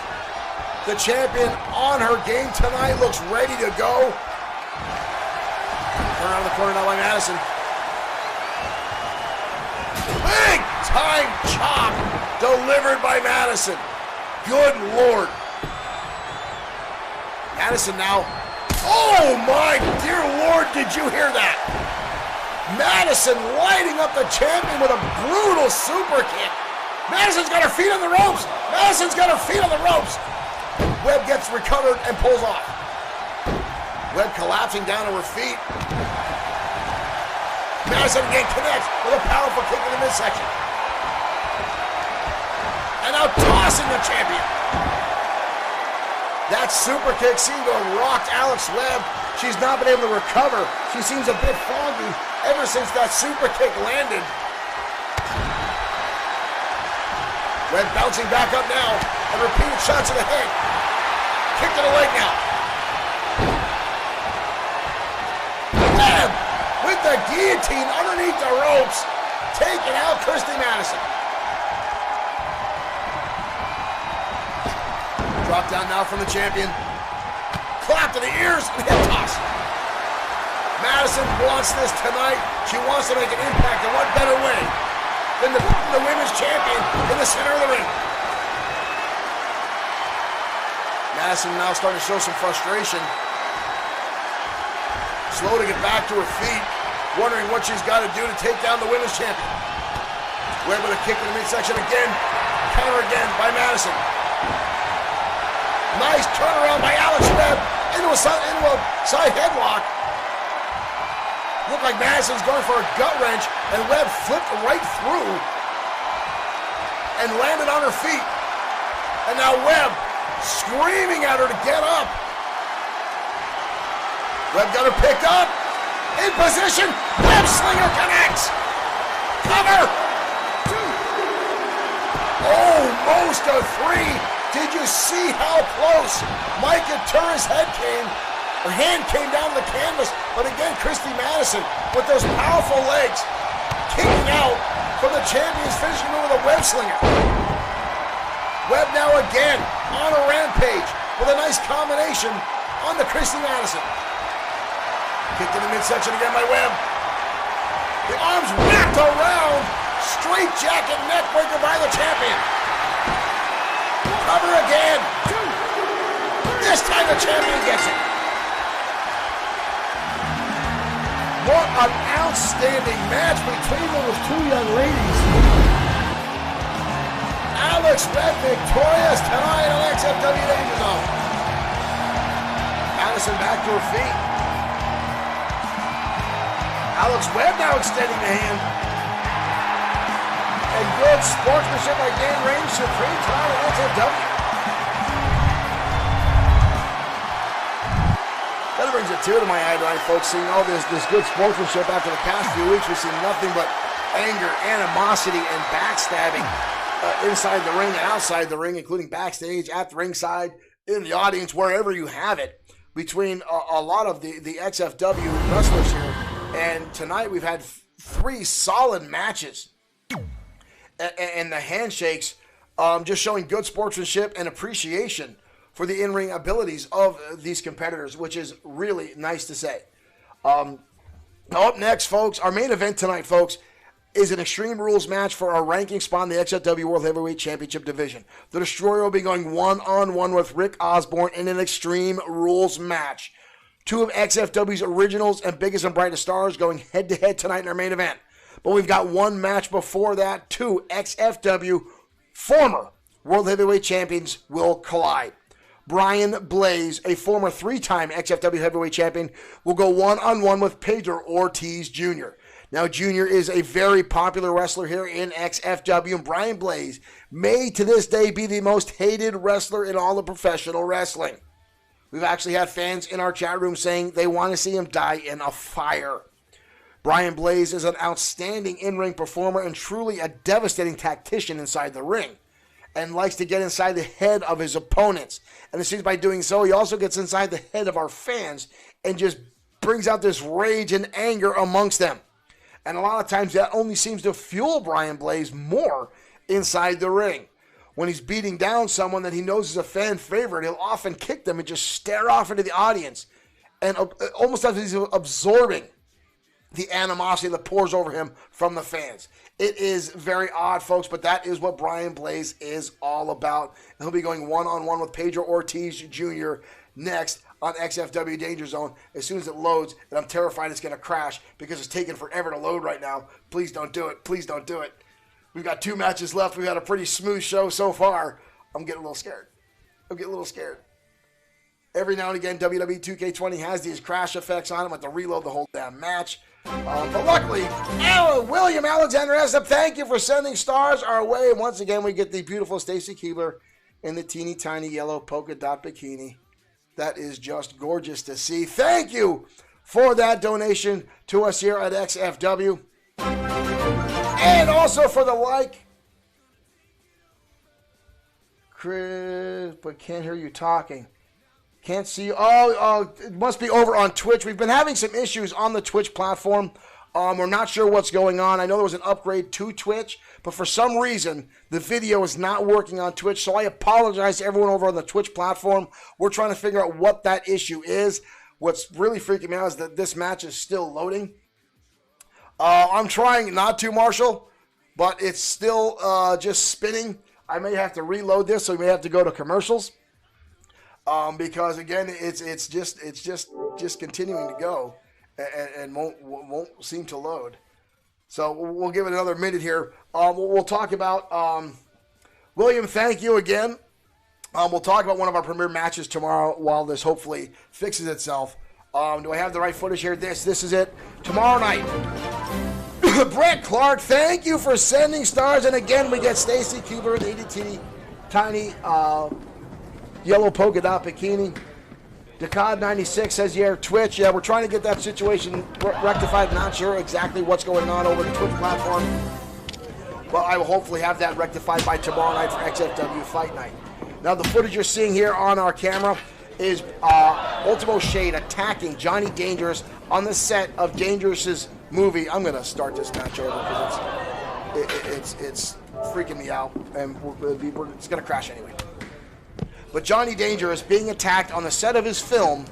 The champion on her game tonight, looks ready to go. Turn around the corner now by Madison. Big time chop delivered by Madison. Good Lord. Madison now. Oh my dear Lord, did you hear that? Madison lighting up the champion with a brutal super kick. Madison's got her feet on the ropes. Madison's got her feet on the ropes. Webb gets recovered and pulls off. Webb collapsing down to her feet. Madison again connects with a powerful kick in the midsection. And now tossing the champion. That super kick seemed to have rocked Alex Webb. She's not been able to recover. She seems a bit foggy ever since that super kick landed. Webb bouncing back up now and repeated shots to the head. Kick to the leg now. Webb with the guillotine underneath the ropes, taking out Christy Madison. Drop down now from the champion. Clap to the ears and hip toss. Madison wants this tonight. She wants to make an impact, and what better way than the women's champion in the center of the ring. Madison now starting to show some frustration. Slow to get back to her feet, wondering what she's got to do to take down the women's champion. Webb with a kick in the midsection again. Counter again by Madison. Nice turnaround by Alex Webb into a side headlock. Looked like Madison's going for a gut wrench, and Webb flipped right through and landed on her feet. And now Webb screaming at her to get up. Webb got her picked up. In position. Webb slinger connects. Cover. Almost a 3. Did you see how close Mike Atura's hand came down the canvas? But again, Christy Madison with those powerful legs kicking out from the champion's finishing move with a web slinger. Webb now again on a rampage with a nice combination on the Christy Madison. Kicked in the midsection again by Webb. The arms wrapped around. Straight jacket neck breaker by the champion. Cover again. This time the champion gets it. What an outstanding match between those two young ladies. Alex Webb victorious tonight on XFW Danger Zone. Madison back to her feet. Alex Webb now extending the hand. And good sportsmanship by Dan Reigns, supreme title at XFW. That brings a tear to my eye tonight, folks, seeing all this good sportsmanship after the past few weeks. We've seen nothing but anger, animosity, and backstabbing inside the ring and outside the ring, including backstage, at the ringside, in the audience, wherever you have it, between a lot of the XFW wrestlers here. And tonight we've had 3 solid matches. And the handshakes just showing good sportsmanship and appreciation for the in-ring abilities of these competitors, which is really nice to say. Up next, folks, our main event tonight, folks, is an Extreme Rules match for our ranking spot in the XFW World Heavyweight Championship division. The Destroyer will be going one-on-one with Rick Osborne in an Extreme Rules match. 2 of XFW's originals and biggest and brightest stars going head-to-head tonight in our main event. But we've got one match before that. 2 XFW former World Heavyweight Champions will collide. Brian Blaze, a former 3-time XFW Heavyweight Champion, will go one-on-one with Pedro Ortiz Jr. Now, Jr. is a very popular wrestler here in XFW, and Brian Blaze may to this day be the most hated wrestler in all of professional wrestling. We've actually had fans in our chat room saying they want to see him die in a fire. Brian Blaze is an outstanding in-ring performer and truly a devastating tactician inside the ring, and likes to get inside the head of his opponents. And it seems by doing so, he also gets inside the head of our fans and just brings out this rage and anger amongst them. And a lot of times that only seems to fuel Brian Blaze more inside the ring. When he's beating down someone that he knows is a fan favorite, he'll often kick them and just stare off into the audience, and almost as he's absorbing the animosity that pours over him from the fans. It is very odd, folks, but that is what Brian Blaze is all about. And he'll be going one-on-one with Pedro Ortiz Jr. next on XFW Danger Zone as soon as it loads, and I'm terrified it's going to crash because it's taking forever to load right now. Please don't do it. Please don't do it. We've got 2 matches left. We've had a pretty smooth show so far. I'm getting a little scared. Every now and again, WWE 2K20 has these crash effects on them. I have to reload the whole damn match. But luckily, William Alexander Essup, thank you for sending stars our way. And once again, we get the beautiful Stacy Keebler in the teeny tiny yellow polka dot bikini. That is just gorgeous to see. Thank you for that donation to us here at XFW. And also for the like. Chris, but can't hear you talking. Can't see you. Oh, it must be over on Twitch. We've been having some issues on the Twitch platform. We're not sure what's going on. I know there was an upgrade to Twitch, but for some reason, the video is not working on Twitch, so I apologize to everyone over on the Twitch platform. We're trying to figure out what that issue is. What's really freaking me out is that this match is still loading. I'm trying not to, Marshall, but it's still just spinning. I may have to reload this, so we may have to go to commercials. Because again, it's just continuing to go and won't seem to load. So we'll give it another minute here. We'll talk about William. Thank you again. We'll talk about one of our premier matches tomorrow while this hopefully fixes itself. Do I have the right footage here? This is it. Tomorrow night. Brett Clark, thank you for sending stars. And again, we get Stacy Keebler in the itty tiny yellow polka dot bikini. Decod96 says, yeah, Twitch. Yeah, we're trying to get that situation rectified. Not sure exactly what's going on over the Twitch platform. Well, I will hopefully have that rectified by tomorrow night for XFW Fight Night. Now, the footage you're seeing here on our camera is Ultimo Shade attacking Johnny Dangerous on the set of Dangerous's movie. I'm going to start this match over because it's freaking me out, and it's going to crash anyway. But Johnny Dangerous being attacked on the set of his film,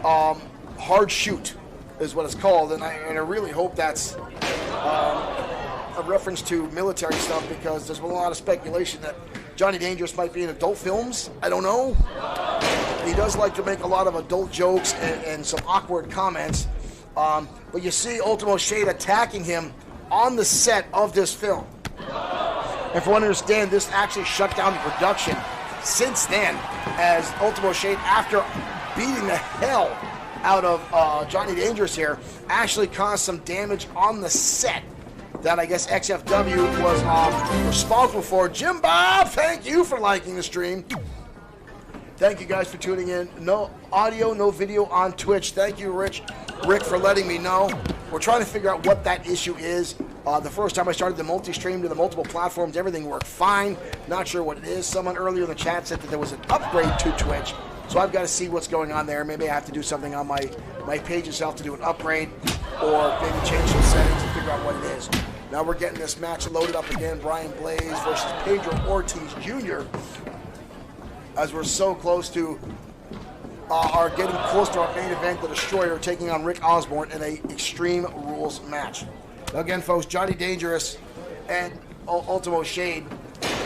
Hard Shoot is what it's called, and I really hope that's a reference to military stuff, because there's been a lot of speculation that Johnny Dangerous might be in adult films. I don't know. He does like to make a lot of adult jokes and some awkward comments. But you see Ultimo Shade attacking him on the set of this film. And for one to understand, this actually shut down the production since then, as Ultimo Shade, after beating the hell out of Johnny Dangerous here, actually caused some damage on the set that I guess XFW was responsible for. Jim Bob, thank you for liking the stream. Thank you guys for tuning in. No audio, no video on Twitch. Thank you, Rick, for letting me know. We're trying to figure out what that issue is. The first time I started the multi-stream to the multiple platforms, everything worked fine. Not sure what it is. Someone earlier in the chat said that there was an upgrade to Twitch. So I've got to see what's going on there. Maybe I have to do something on my page itself to do an upgrade, or maybe change some settings and figure out what it is. Now we're getting this match loaded up again. Brian Blaze versus Pedro Ortiz Jr. As we're so close to, are getting close to our main event, the Destroyer taking on Rick Osborne in a Extreme Rules match. Now again, folks, Johnny Dangerous and Ultimo Shade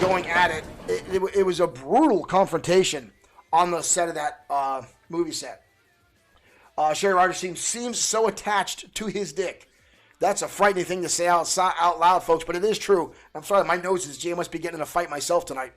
going at it. It was a brutal confrontation on the set of that movie set. Sherry Rogers seems so attached to his dick. That's a frightening thing to say out loud, folks, but it is true. I'm sorry, my nose is itchy. I must be getting in a fight myself tonight.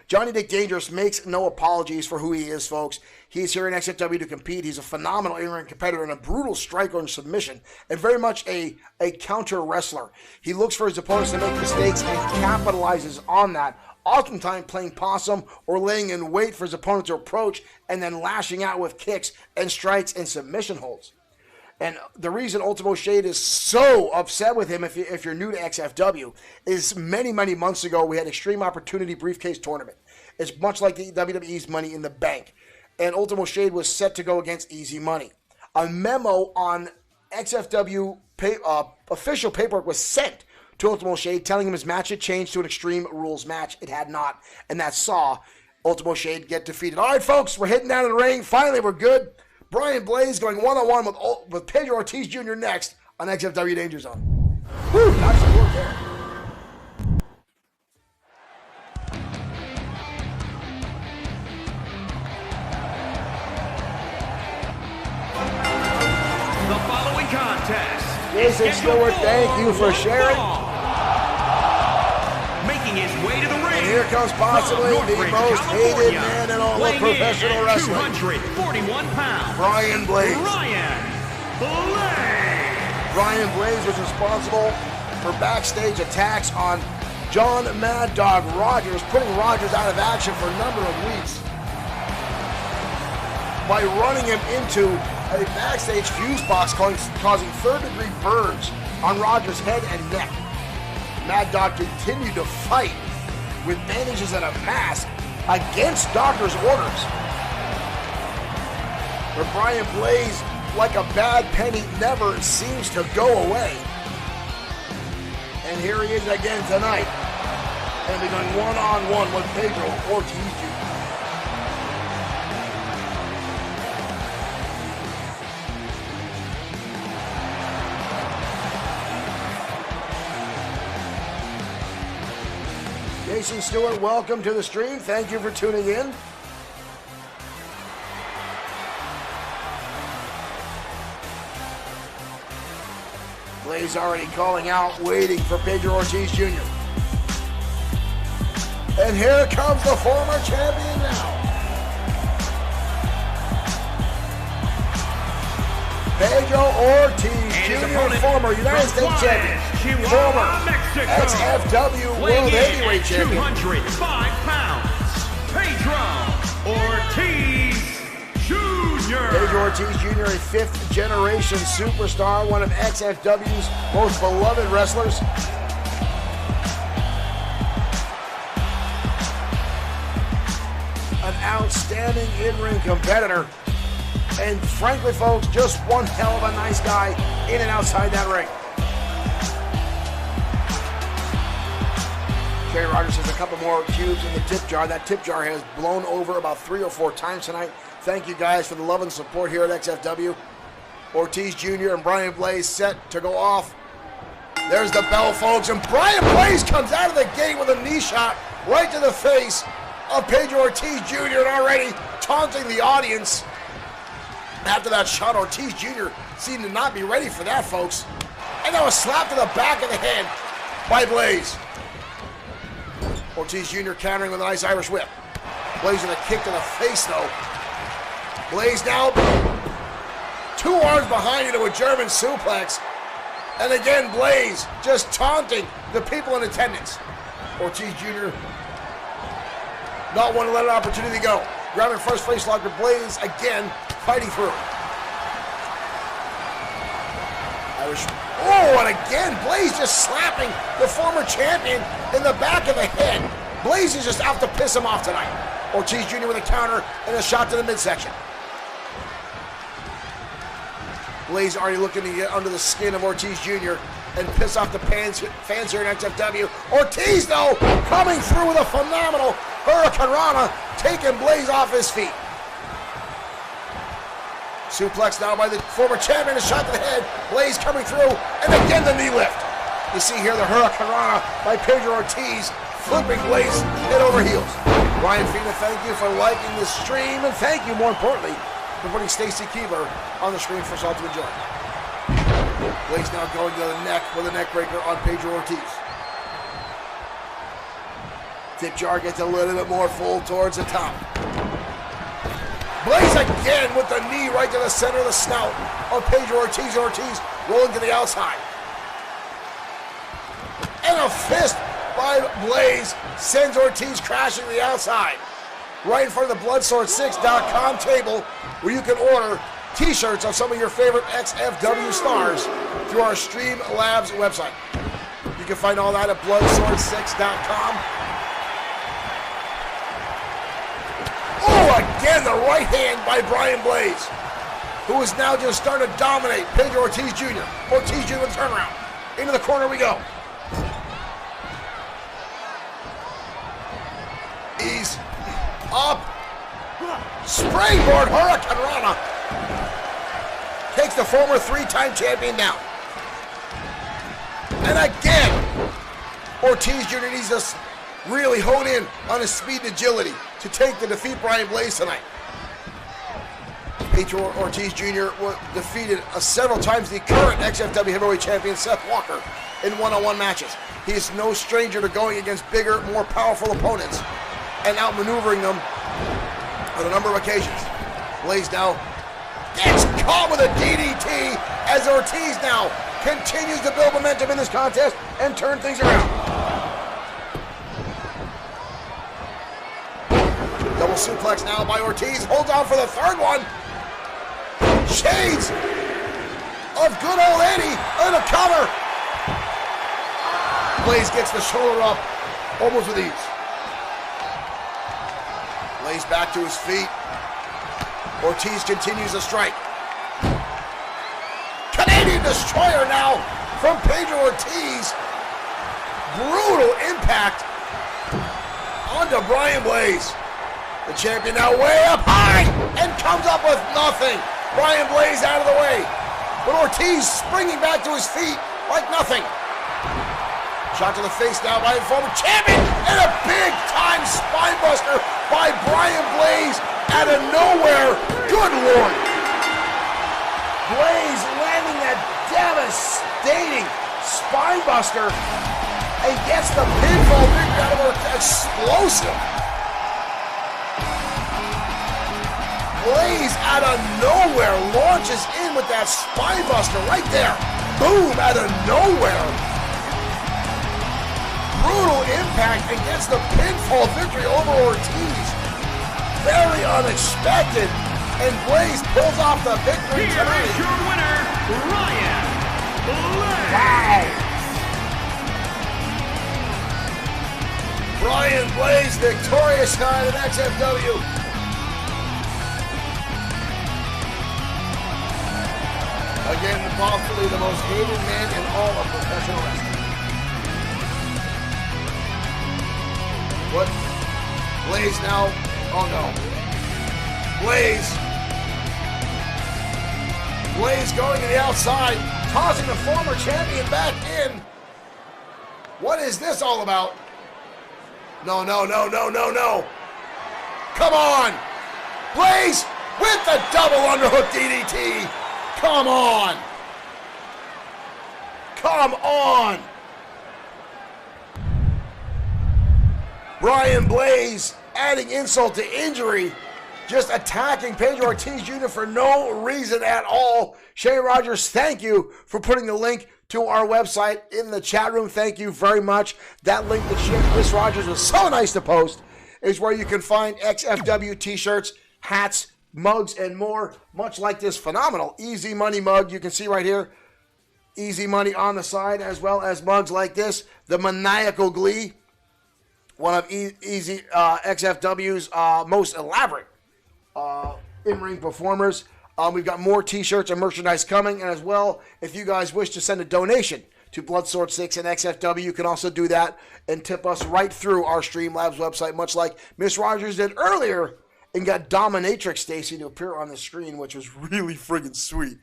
Johnny Dick Dangerous makes no apologies for who he is, folks. He's here in XFW to compete. He's a phenomenal in-ring competitor and a brutal striker in submission, and very much a counter wrestler. He looks for his opponents to make mistakes and capitalizes on that, oftentimes playing possum or laying in wait for his opponent to approach and then lashing out with kicks and strikes and submission holds. And the reason Ultimo Shade is so upset with him, if you're new to XFW, is many, many months ago we had Extreme Opportunity Briefcase Tournament. It's much like the WWE's Money in the Bank. And Ultimo Shade was set to go against Easy Money. A memo on XFW official paperwork was sent to Ultimo Shade telling him his match had changed to an Extreme Rules match. It had not. And that saw Ultimo Shade get defeated. All right, folks, we're heading down to the ring. Finally, we're good. Brian Blaze going one-on-one with Pedro Ortiz Jr. next on XFW Danger Zone. Whew, nice work there. The following contest. Jason Stewart, thank you for sharing. Making his way to the ring. And here comes possibly the most hated man in all of professional wrestling. 241 pounds. Brian Blaze. Brian Blaze was responsible for backstage attacks on John Mad Dog Rogers, putting Rogers out of action for a number of weeks by running him into a backstage fuse box, causing third-degree burns on Rogers' head and neck. Mad Dog continued to fight with bandages and a mask against doctor's orders. But Brian Blaze, like a bad penny, never seems to go away. And here he is again tonight. And we're going one-on-one with Pedro Ortiz Jr. Jason Stewart, welcome to the stream. Thank you for tuning in. Blaze already calling out, waiting for Pedro Ortiz Jr. And here comes the former champion now. Pedro Ortiz Jr., former United States champion, former XFW World Heavyweight Champion. 205 pounds, Pedro Ortiz Jr. Pedro Ortiz Jr., a fifth-generation superstar, one of XFW's most beloved wrestlers. An outstanding in-ring competitor. And frankly, folks, just one hell of a nice guy in and outside that ring. Kerry Rogers has a couple more cubes in the tip jar. That tip jar has blown over about 3 or 4 times tonight. Thank you guys for the love and support here at XFW. Ortiz Jr. and Brian Blaze set to go off. There's the bell, folks, and Brian Blaze comes out of the gate with a knee shot right to the face of Pedro Ortiz Jr. and already taunting the audience. After that shot, Ortiz Jr. seemed to not be ready for that, folks. And that was slapped to the back of the head by Blaze. Ortiz Jr. countering with a nice Irish whip. Blaze with a kick to the face, though. Blaze now 2 arms behind into a German suplex. And again, Blaze just taunting the people in attendance. Ortiz Jr. not wanting to let an opportunity go. Grabbing first face lock to Blaze again, fighting through. Oh, and again, Blaze just slapping the former champion in the back of the head. Blaze is just out to piss him off tonight. Ortiz Jr. with a counter and a shot to the midsection. Blaze already looking to get under the skin of Ortiz Jr. and piss off the fans here in XFW. Ortiz, though, coming through with a phenomenal Hurricane Rana, taking Blaze off his feet. Suplex now by the former champion, a shot to the head. Blaze coming through, and again the knee lift. You see here the Hurricane Rana by Pedro Ortiz, flipping Blaze head over heels. Ryan Fina, thank you for liking the stream, and thank you, more importantly, for putting Stacy Keebler on the screen for us all to enjoy. Blaze now going to the neck with a neck breaker on Pedro Ortiz. Tip jar gets a little bit more full towards the top. Blaze again with the knee right to the center of the snout of Pedro Ortiz. Ortiz rolling to the outside. And a fist by Blaze sends Ortiz crashing to the outside. Right in front of the Bloodsword6.com table where you can order t-shirts of some of your favorite XFW stars through our Streamlabs website. You can find all that at Bloodsword6.com. Oh, again, the right hand by Brian Blaze, who is now just starting to dominate Pedro Ortiz Jr. Ortiz Jr. with a turnaround. Into the corner we go. He's up. Springboard Hurricane Rana. Takes the former three-time champion down. And again, Ortiz Jr. needs to really hone in on his speed and agility to take the defeat Brian Blaze tonight. Pedro Ortiz Jr. defeated several times the current XFW heavyweight champion Seth Walker in one-on-one matches. He is no stranger to going against bigger, more powerful opponents and outmaneuvering them on a number of occasions. Blaze now gets caught with a DDT as Ortiz now continues to build momentum in this contest and turn things around. Double suplex now by Ortiz. Holds on for the third one. Shades of good old Eddie and a cover. Blaze gets the shoulder up almost with ease. Blaze back to his feet. Ortiz continues to strike. Canadian Destroyer now from Pedro Ortiz. Brutal impact onto Brian Blaze. The champion now way up high and comes up with nothing. Brian Blaze out of the way. But Ortiz springing back to his feet like nothing. Shot to the face now by the former champion. And a big time spine buster by Brian Blaze out of nowhere. Good Lord. Blaze landing that devastating spine buster and gets the pinfall victory out of her. Explosive. Blaze out of nowhere launches in with that spine buster right there. Boom, out of nowhere. Brutal impact and gets the pinfall victory over Ortiz. Very unexpected. And Blaze pulls off the victory tonight. Here is your winner, Ryan Blaze. Wow. Brian Blaze victorious tonight in XFW. Again, possibly the most hated man in all of professional wrestling. What? Blaze now? Oh no. Blaze. Blaze going to the outside, tossing the former champion back in. What is this all about? No, no, no, no, no, no. Come on. Blaze with the double underhook DDT. Come on! Come on! Brian Blaze adding insult to injury, just attacking Pedro Ortiz Jr. for no reason at all. Shay Rogers, thank you for putting the link to our website in the chat room. Thank you very much. That link that Miss Rogers was so nice to post is where you can find XFW t-shirts, hats, mugs, and more, much like this phenomenal Easy Money mug you can see right here. easy money on the side, as well as mugs like this. The Maniacal Glee, one of Easy XFW's most elaborate in-ring performers. We've got more t-shirts and merchandise coming, and as well, if you guys wish to send a donation to Bloodsword 6 and XFW, you can also do that and tip us right through our Streamlabs website, much like Miss Rogers did earlier, and got Dominatrix Stacy to appear on the screen, which was really friggin' sweet.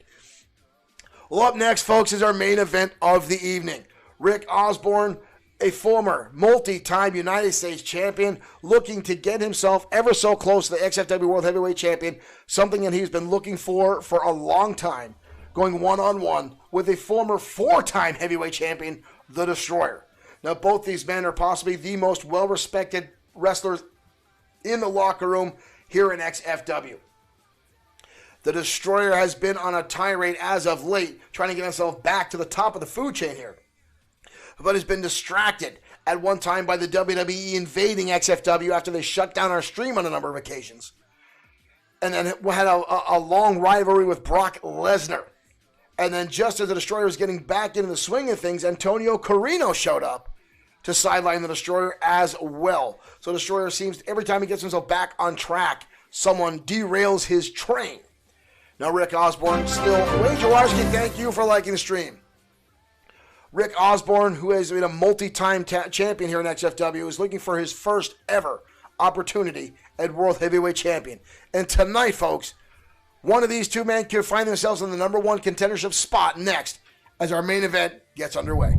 Well, up next, folks, is our main event of the evening. Rick Osborne, a former multi-time United States champion, looking to get himself ever so close to the XFW World Heavyweight Champion, something that he's been looking for a long time, going one-on-one with a former 4-time heavyweight champion, The Destroyer. Now, both these men are possibly the most well-respected wrestlers in the locker room here in XFW. The Destroyer has been on a tirade as of late, trying to get himself back to the top of the food chain here, but has been distracted at one time by the WWE invading XFW after they shut down our stream on a number of occasions. And then had a long rivalry with Brock Lesnar. And then just as the Destroyer was getting back into the swing of things, Antonio Carino showed up to sideline the Destroyer as well. So the Destroyer seems, every time he gets himself back on track, someone derails his train. Now Rick Osborne still, Wade Jaworski, thank you for liking the stream. Rick Osborne, who has been a multi-time champion here in XFW, is looking for his first ever opportunity at World Heavyweight Champion. And tonight, folks, one of these two men could find themselves in the number one contendership spot next as our main event gets underway.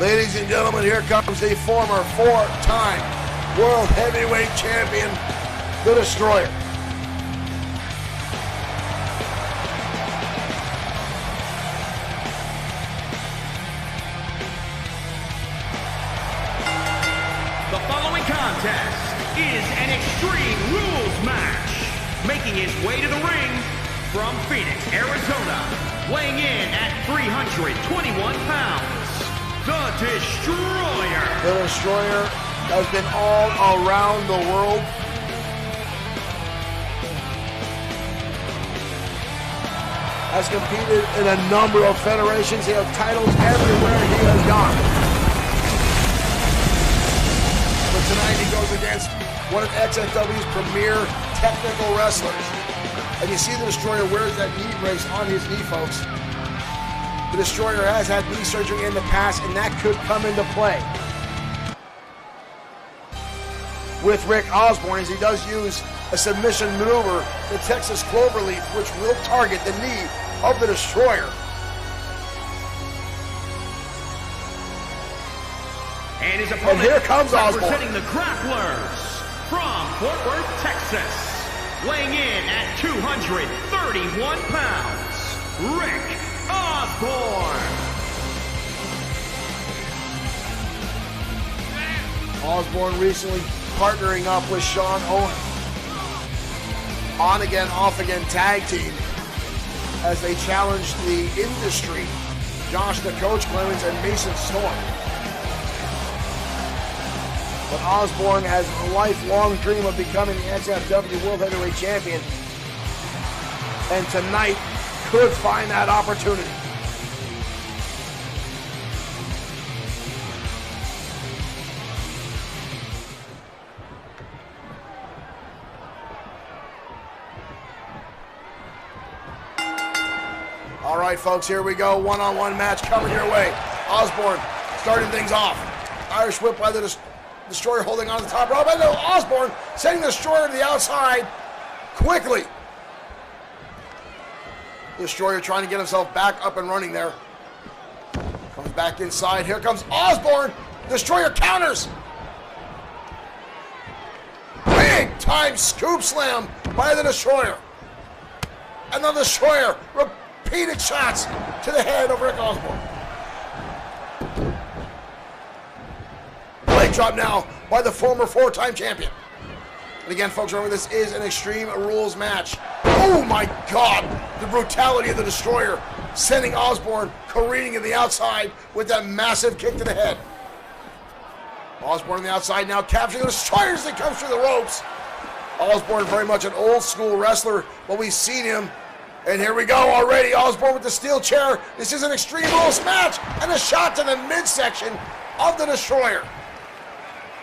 Ladies and gentlemen, here comes the former 4-time World Heavyweight Champion, The Destroyer. The following contest is an Extreme Rules match. Making his way to the ring from Phoenix, Arizona, weighing in at 321 pounds. The Destroyer. The Destroyer has been all around the world. Has competed in a number of federations. He has titles everywhere he has gone. But tonight he goes against one of XFW's premier technical wrestlers. And you see the Destroyer wears that knee brace on his knee, folks. The Destroyer has had knee surgery in the past, and that could come into play with Rick Osborne, as he does use a submission maneuver, the Texas Cloverleaf, which will target the knee of the Destroyer. And his opponent, here comes Osborne, representing the Grapplers from Fort Worth, Texas, weighing in at 231 pounds, Rick Osborne. Osborne recently partnering up with Sean Owen. On again, off again tag team as they challenged the industry, Josh the Coach Clemens and Mason Storm. But Osborne has a lifelong dream of becoming the XFW World Heavyweight Champion. And tonight could find that opportunity. All right, folks, here we go. One-on-one match coming your way. Osborne starting things off. Irish whip by the Destroyer holding on to the top rope. And Osborne sending the Destroyer to the outside quickly. Destroyer trying to get himself back up and running there. Comes back inside. Here comes Osborne. Destroyer counters. Big time scoop slam by the Destroyer. And the Destroyer repeated shots to the head of Rick Osborne. Leg drop now by the former 4-time champion. And again, folks, remember this is an Extreme Rules match. Oh my God, the brutality of the Destroyer, sending Osborne careening to the outside with that massive kick to the head. Osborne on the outside now capturing the Destroyer as he comes through the ropes. Osborne very much an old school wrestler, but we've seen him. And here we go already, Osborne with the steel chair. This is an Extreme Rules match, and a shot to the midsection of the Destroyer.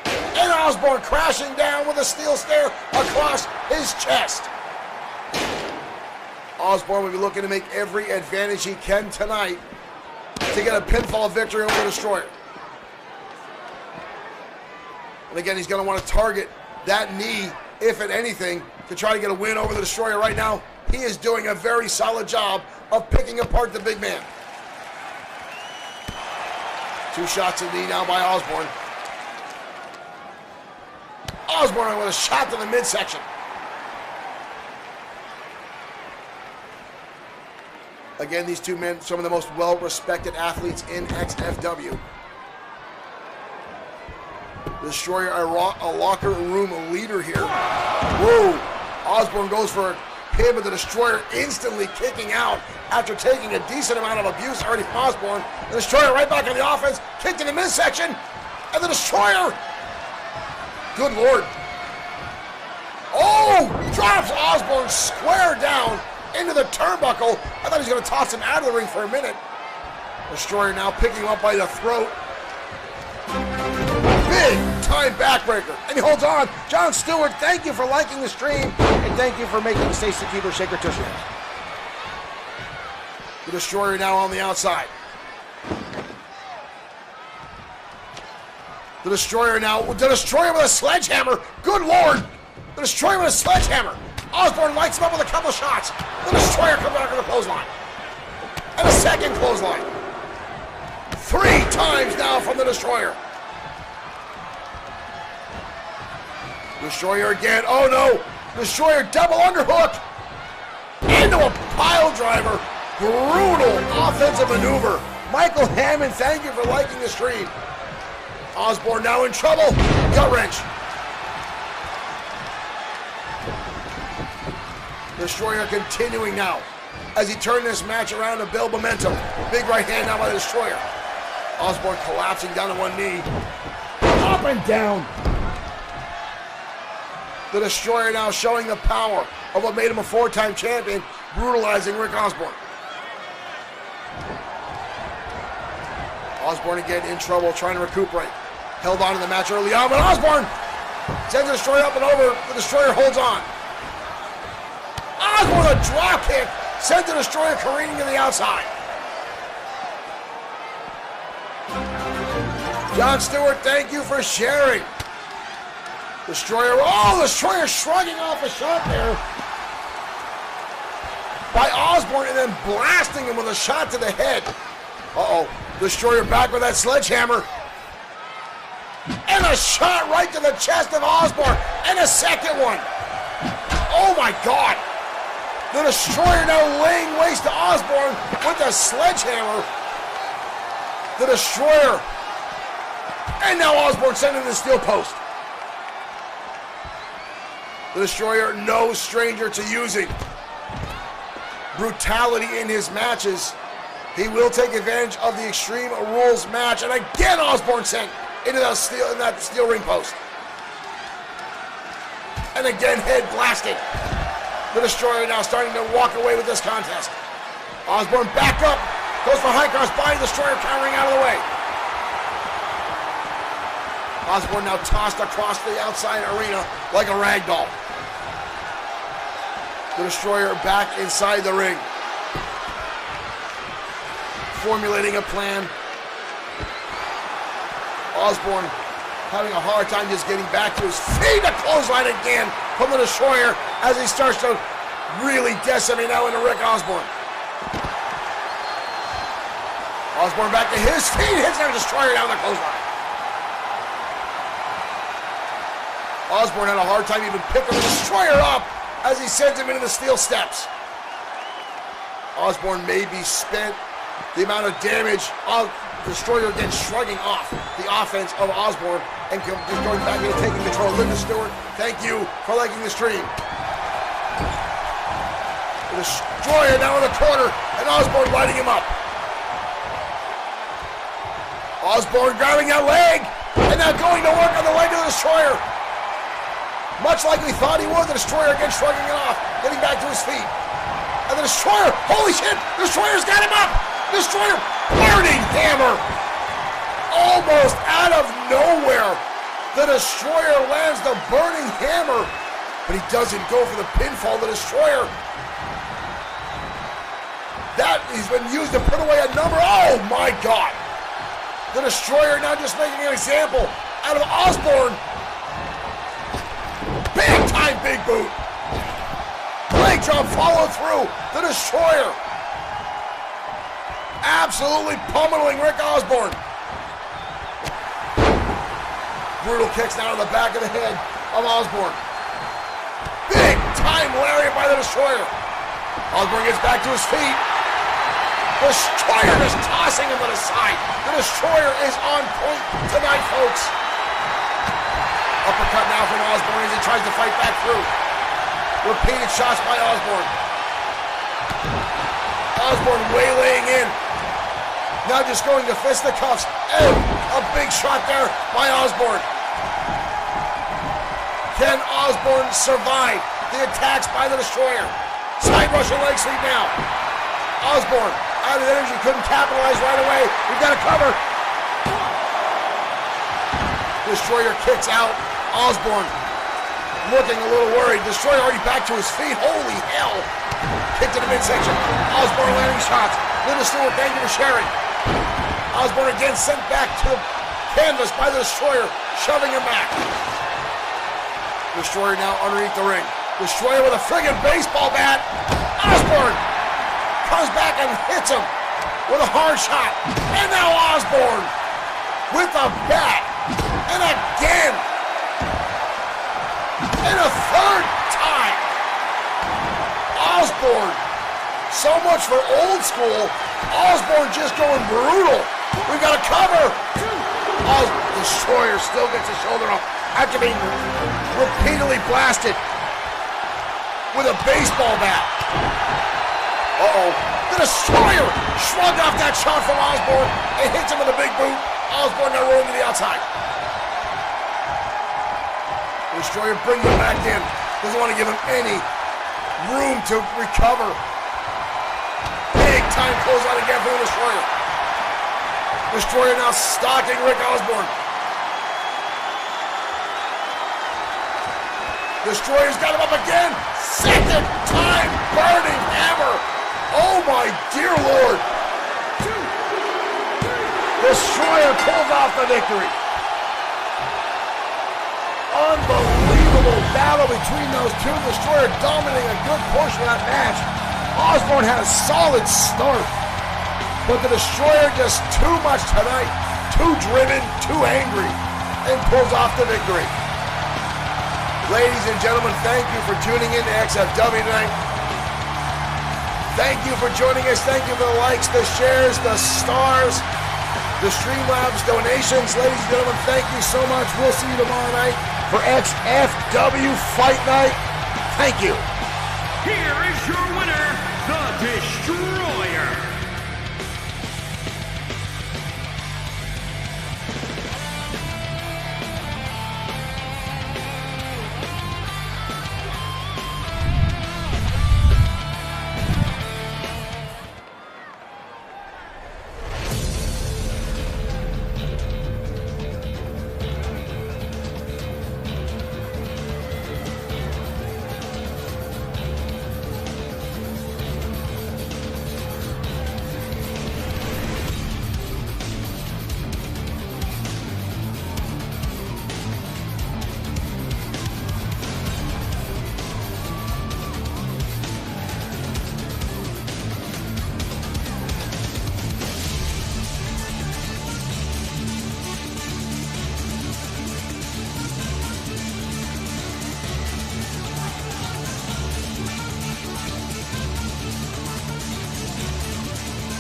And Osborne crashing down with a steel stare across his chest. Osborne will be looking to make every advantage he can tonight to get a pinfall victory over the Destroyer. And again, he's going to want to target that knee, if at anything, to try to get a win over the Destroyer. Right now, he is doing a very solid job of picking apart the big man. 2 shots to the knee now by Osborne. Osborne with a shot to the midsection. Again, these two men, some of the most well-respected athletes in XFW. The Destroyer, a locker room leader here. Whoa! Osborne goes for him, but the Destroyer instantly kicking out after taking a decent amount of abuse already from Osborne. The Destroyer right back on the offense, kicked in the midsection, and the Destroyer, good Lord. Oh! Drops Osborne square down into the turnbuckle. I thought he was going to toss him out of the ring for a minute. Destroyer now picking him up by the throat. Big time backbreaker. And he holds on. Jon Stewart, thank you for liking the stream. And thank you for making Stacy Keibler shake her tushy. The Destroyer now on the outside. The Destroyer now. The Destroyer with a sledgehammer. Good Lord. The Destroyer with a sledgehammer. Osborne lights him up with a couple shots. The Destroyer comes back with a clothesline. And a second clothesline. 3 times now from the Destroyer. Destroyer again. Oh no. Destroyer double underhook. Into a pile driver. Brutal offensive maneuver. Michael Hammond, thank you for liking the stream. Osborne now in trouble. Gut wrench. Destroyer continuing now as he turned this match around to build momentum. Big right hand now by the Destroyer. Osborne collapsing down to one knee. Up and down. The Destroyer now showing the power of what made him a 4-time champion, brutalizing Rick Osborne. Osborne again in trouble, trying to recuperate. Held on to the match early on, but Osborne sends the Destroyer up and over. The Destroyer holds on. Osborne with a drop kick, sent the Destroyer careening to the outside. Jon Stewart, thank you for sharing. Destroyer, oh, Destroyer shrugging off a shot there by Osborne and then blasting him with a shot to the head. Uh-oh, Destroyer back with that sledgehammer. And a shot right to the chest of Osborne, and a second one. Oh my God. The Destroyer now laying waste to Osborne with a sledgehammer. The Destroyer. And now Osborne sending the steel post. The Destroyer, no stranger to using brutality in his matches. He will take advantage of the Extreme Rules match. And again, Osborne sent into that steel ring post. And again, head blasting. The Destroyer now starting to walk away with this contest. Osborne back up, goes for high cross body, Destroyer countering out of the way. Osborne now tossed across the outside arena like a rag doll. The Destroyer back inside the ring. Formulating a plan. Osborne having a hard time just getting back to his feet. A clothesline again from the Destroyer as he starts to really decimate now into Rick Osborne. Osborne back to his feet, hits the Destroyer down the clothesline. Osborne had a hard time even picking the Destroyer up as he sends him into the steel steps. Osborne may be spent. The amount of damage of Destroyer again shrugging off the offense of Osborne and just going back into taking control. Linda Stewart, thank you for liking the stream. The Destroyer now in the corner, and Osborne lighting him up. Osborne grabbing that leg, and now going to work on the leg of the Destroyer. Much like we thought he would, the Destroyer again shrugging it off, getting back to his feet. And the Destroyer, holy shit, the Destroyer's got him up! Destroyer, burning hammer! Almost out of nowhere, the Destroyer lands the burning hammer, but he doesn't go for the pinfall. The Destroyer, that has been used to put away a number. Oh my God! The Destroyer now just making an example out of Osborne. Big time big boot. Leg drop followed through. The Destroyer absolutely pummeling Rick Osborne. Brutal kicks now to the back of the head of Osborne. Big time lariat by the Destroyer. Osborne gets back to his feet. The Destroyer is tossing him to the side. The Destroyer is on point tonight, folks. Uppercut now from Osborne as he tries to fight back through. Repeated shots by Osborne. Osborne waylaying in. Now just going to fisticuffs. And a big shot there by Osborne. Can Osborne survive the attacks by the Destroyer? Side Russian leg sweep now. Osborne out of energy, couldn't capitalize right away. We've got to cover. Destroyer kicks out. Osborne looking a little worried. Destroyer already back to his feet. Holy hell. Kick to the midsection. Osborne landing shots. Linda Stewart, thank you for sharing. Osborne again sent back to the canvas by the Destroyer, shoving him back. Destroyer now underneath the ring. Destroyer with a friggin' baseball bat. Osborne comes back and hits him with a hard shot. And now Osborne with a bat. And again. And a third time. Osborne. So much for old school. Osborne just going brutal. We've got to cover. Destroyer still gets his shoulder up after being repeatedly blasted with a baseball bat. Uh-oh. The Destroyer shrugged off that shot from Osborne and hits him with a big boot. Osborne now rolling to the outside. The Destroyer brings him back in. Doesn't want to give him any room to recover. Big time closeout again for the Destroyer. Destroyer now stalking Rick Osborne. Destroyer's got him up again. Second time burning hammer. Oh my dear Lord. Destroyer pulls off the victory. Unbelievable battle between those two. Destroyer dominating a good portion of that match. Osborne had a solid start, but the Destroyer just too much tonight, too driven, too angry, and pulls off the victory. Ladies and gentlemen, thank you for tuning in to XFW tonight. Thank you for joining us. Thank you for the likes, the shares, the stars, the Streamlabs donations. Ladies and gentlemen, thank you so much. We'll see you tomorrow night for XFW Fight Night. Thank you. Here is your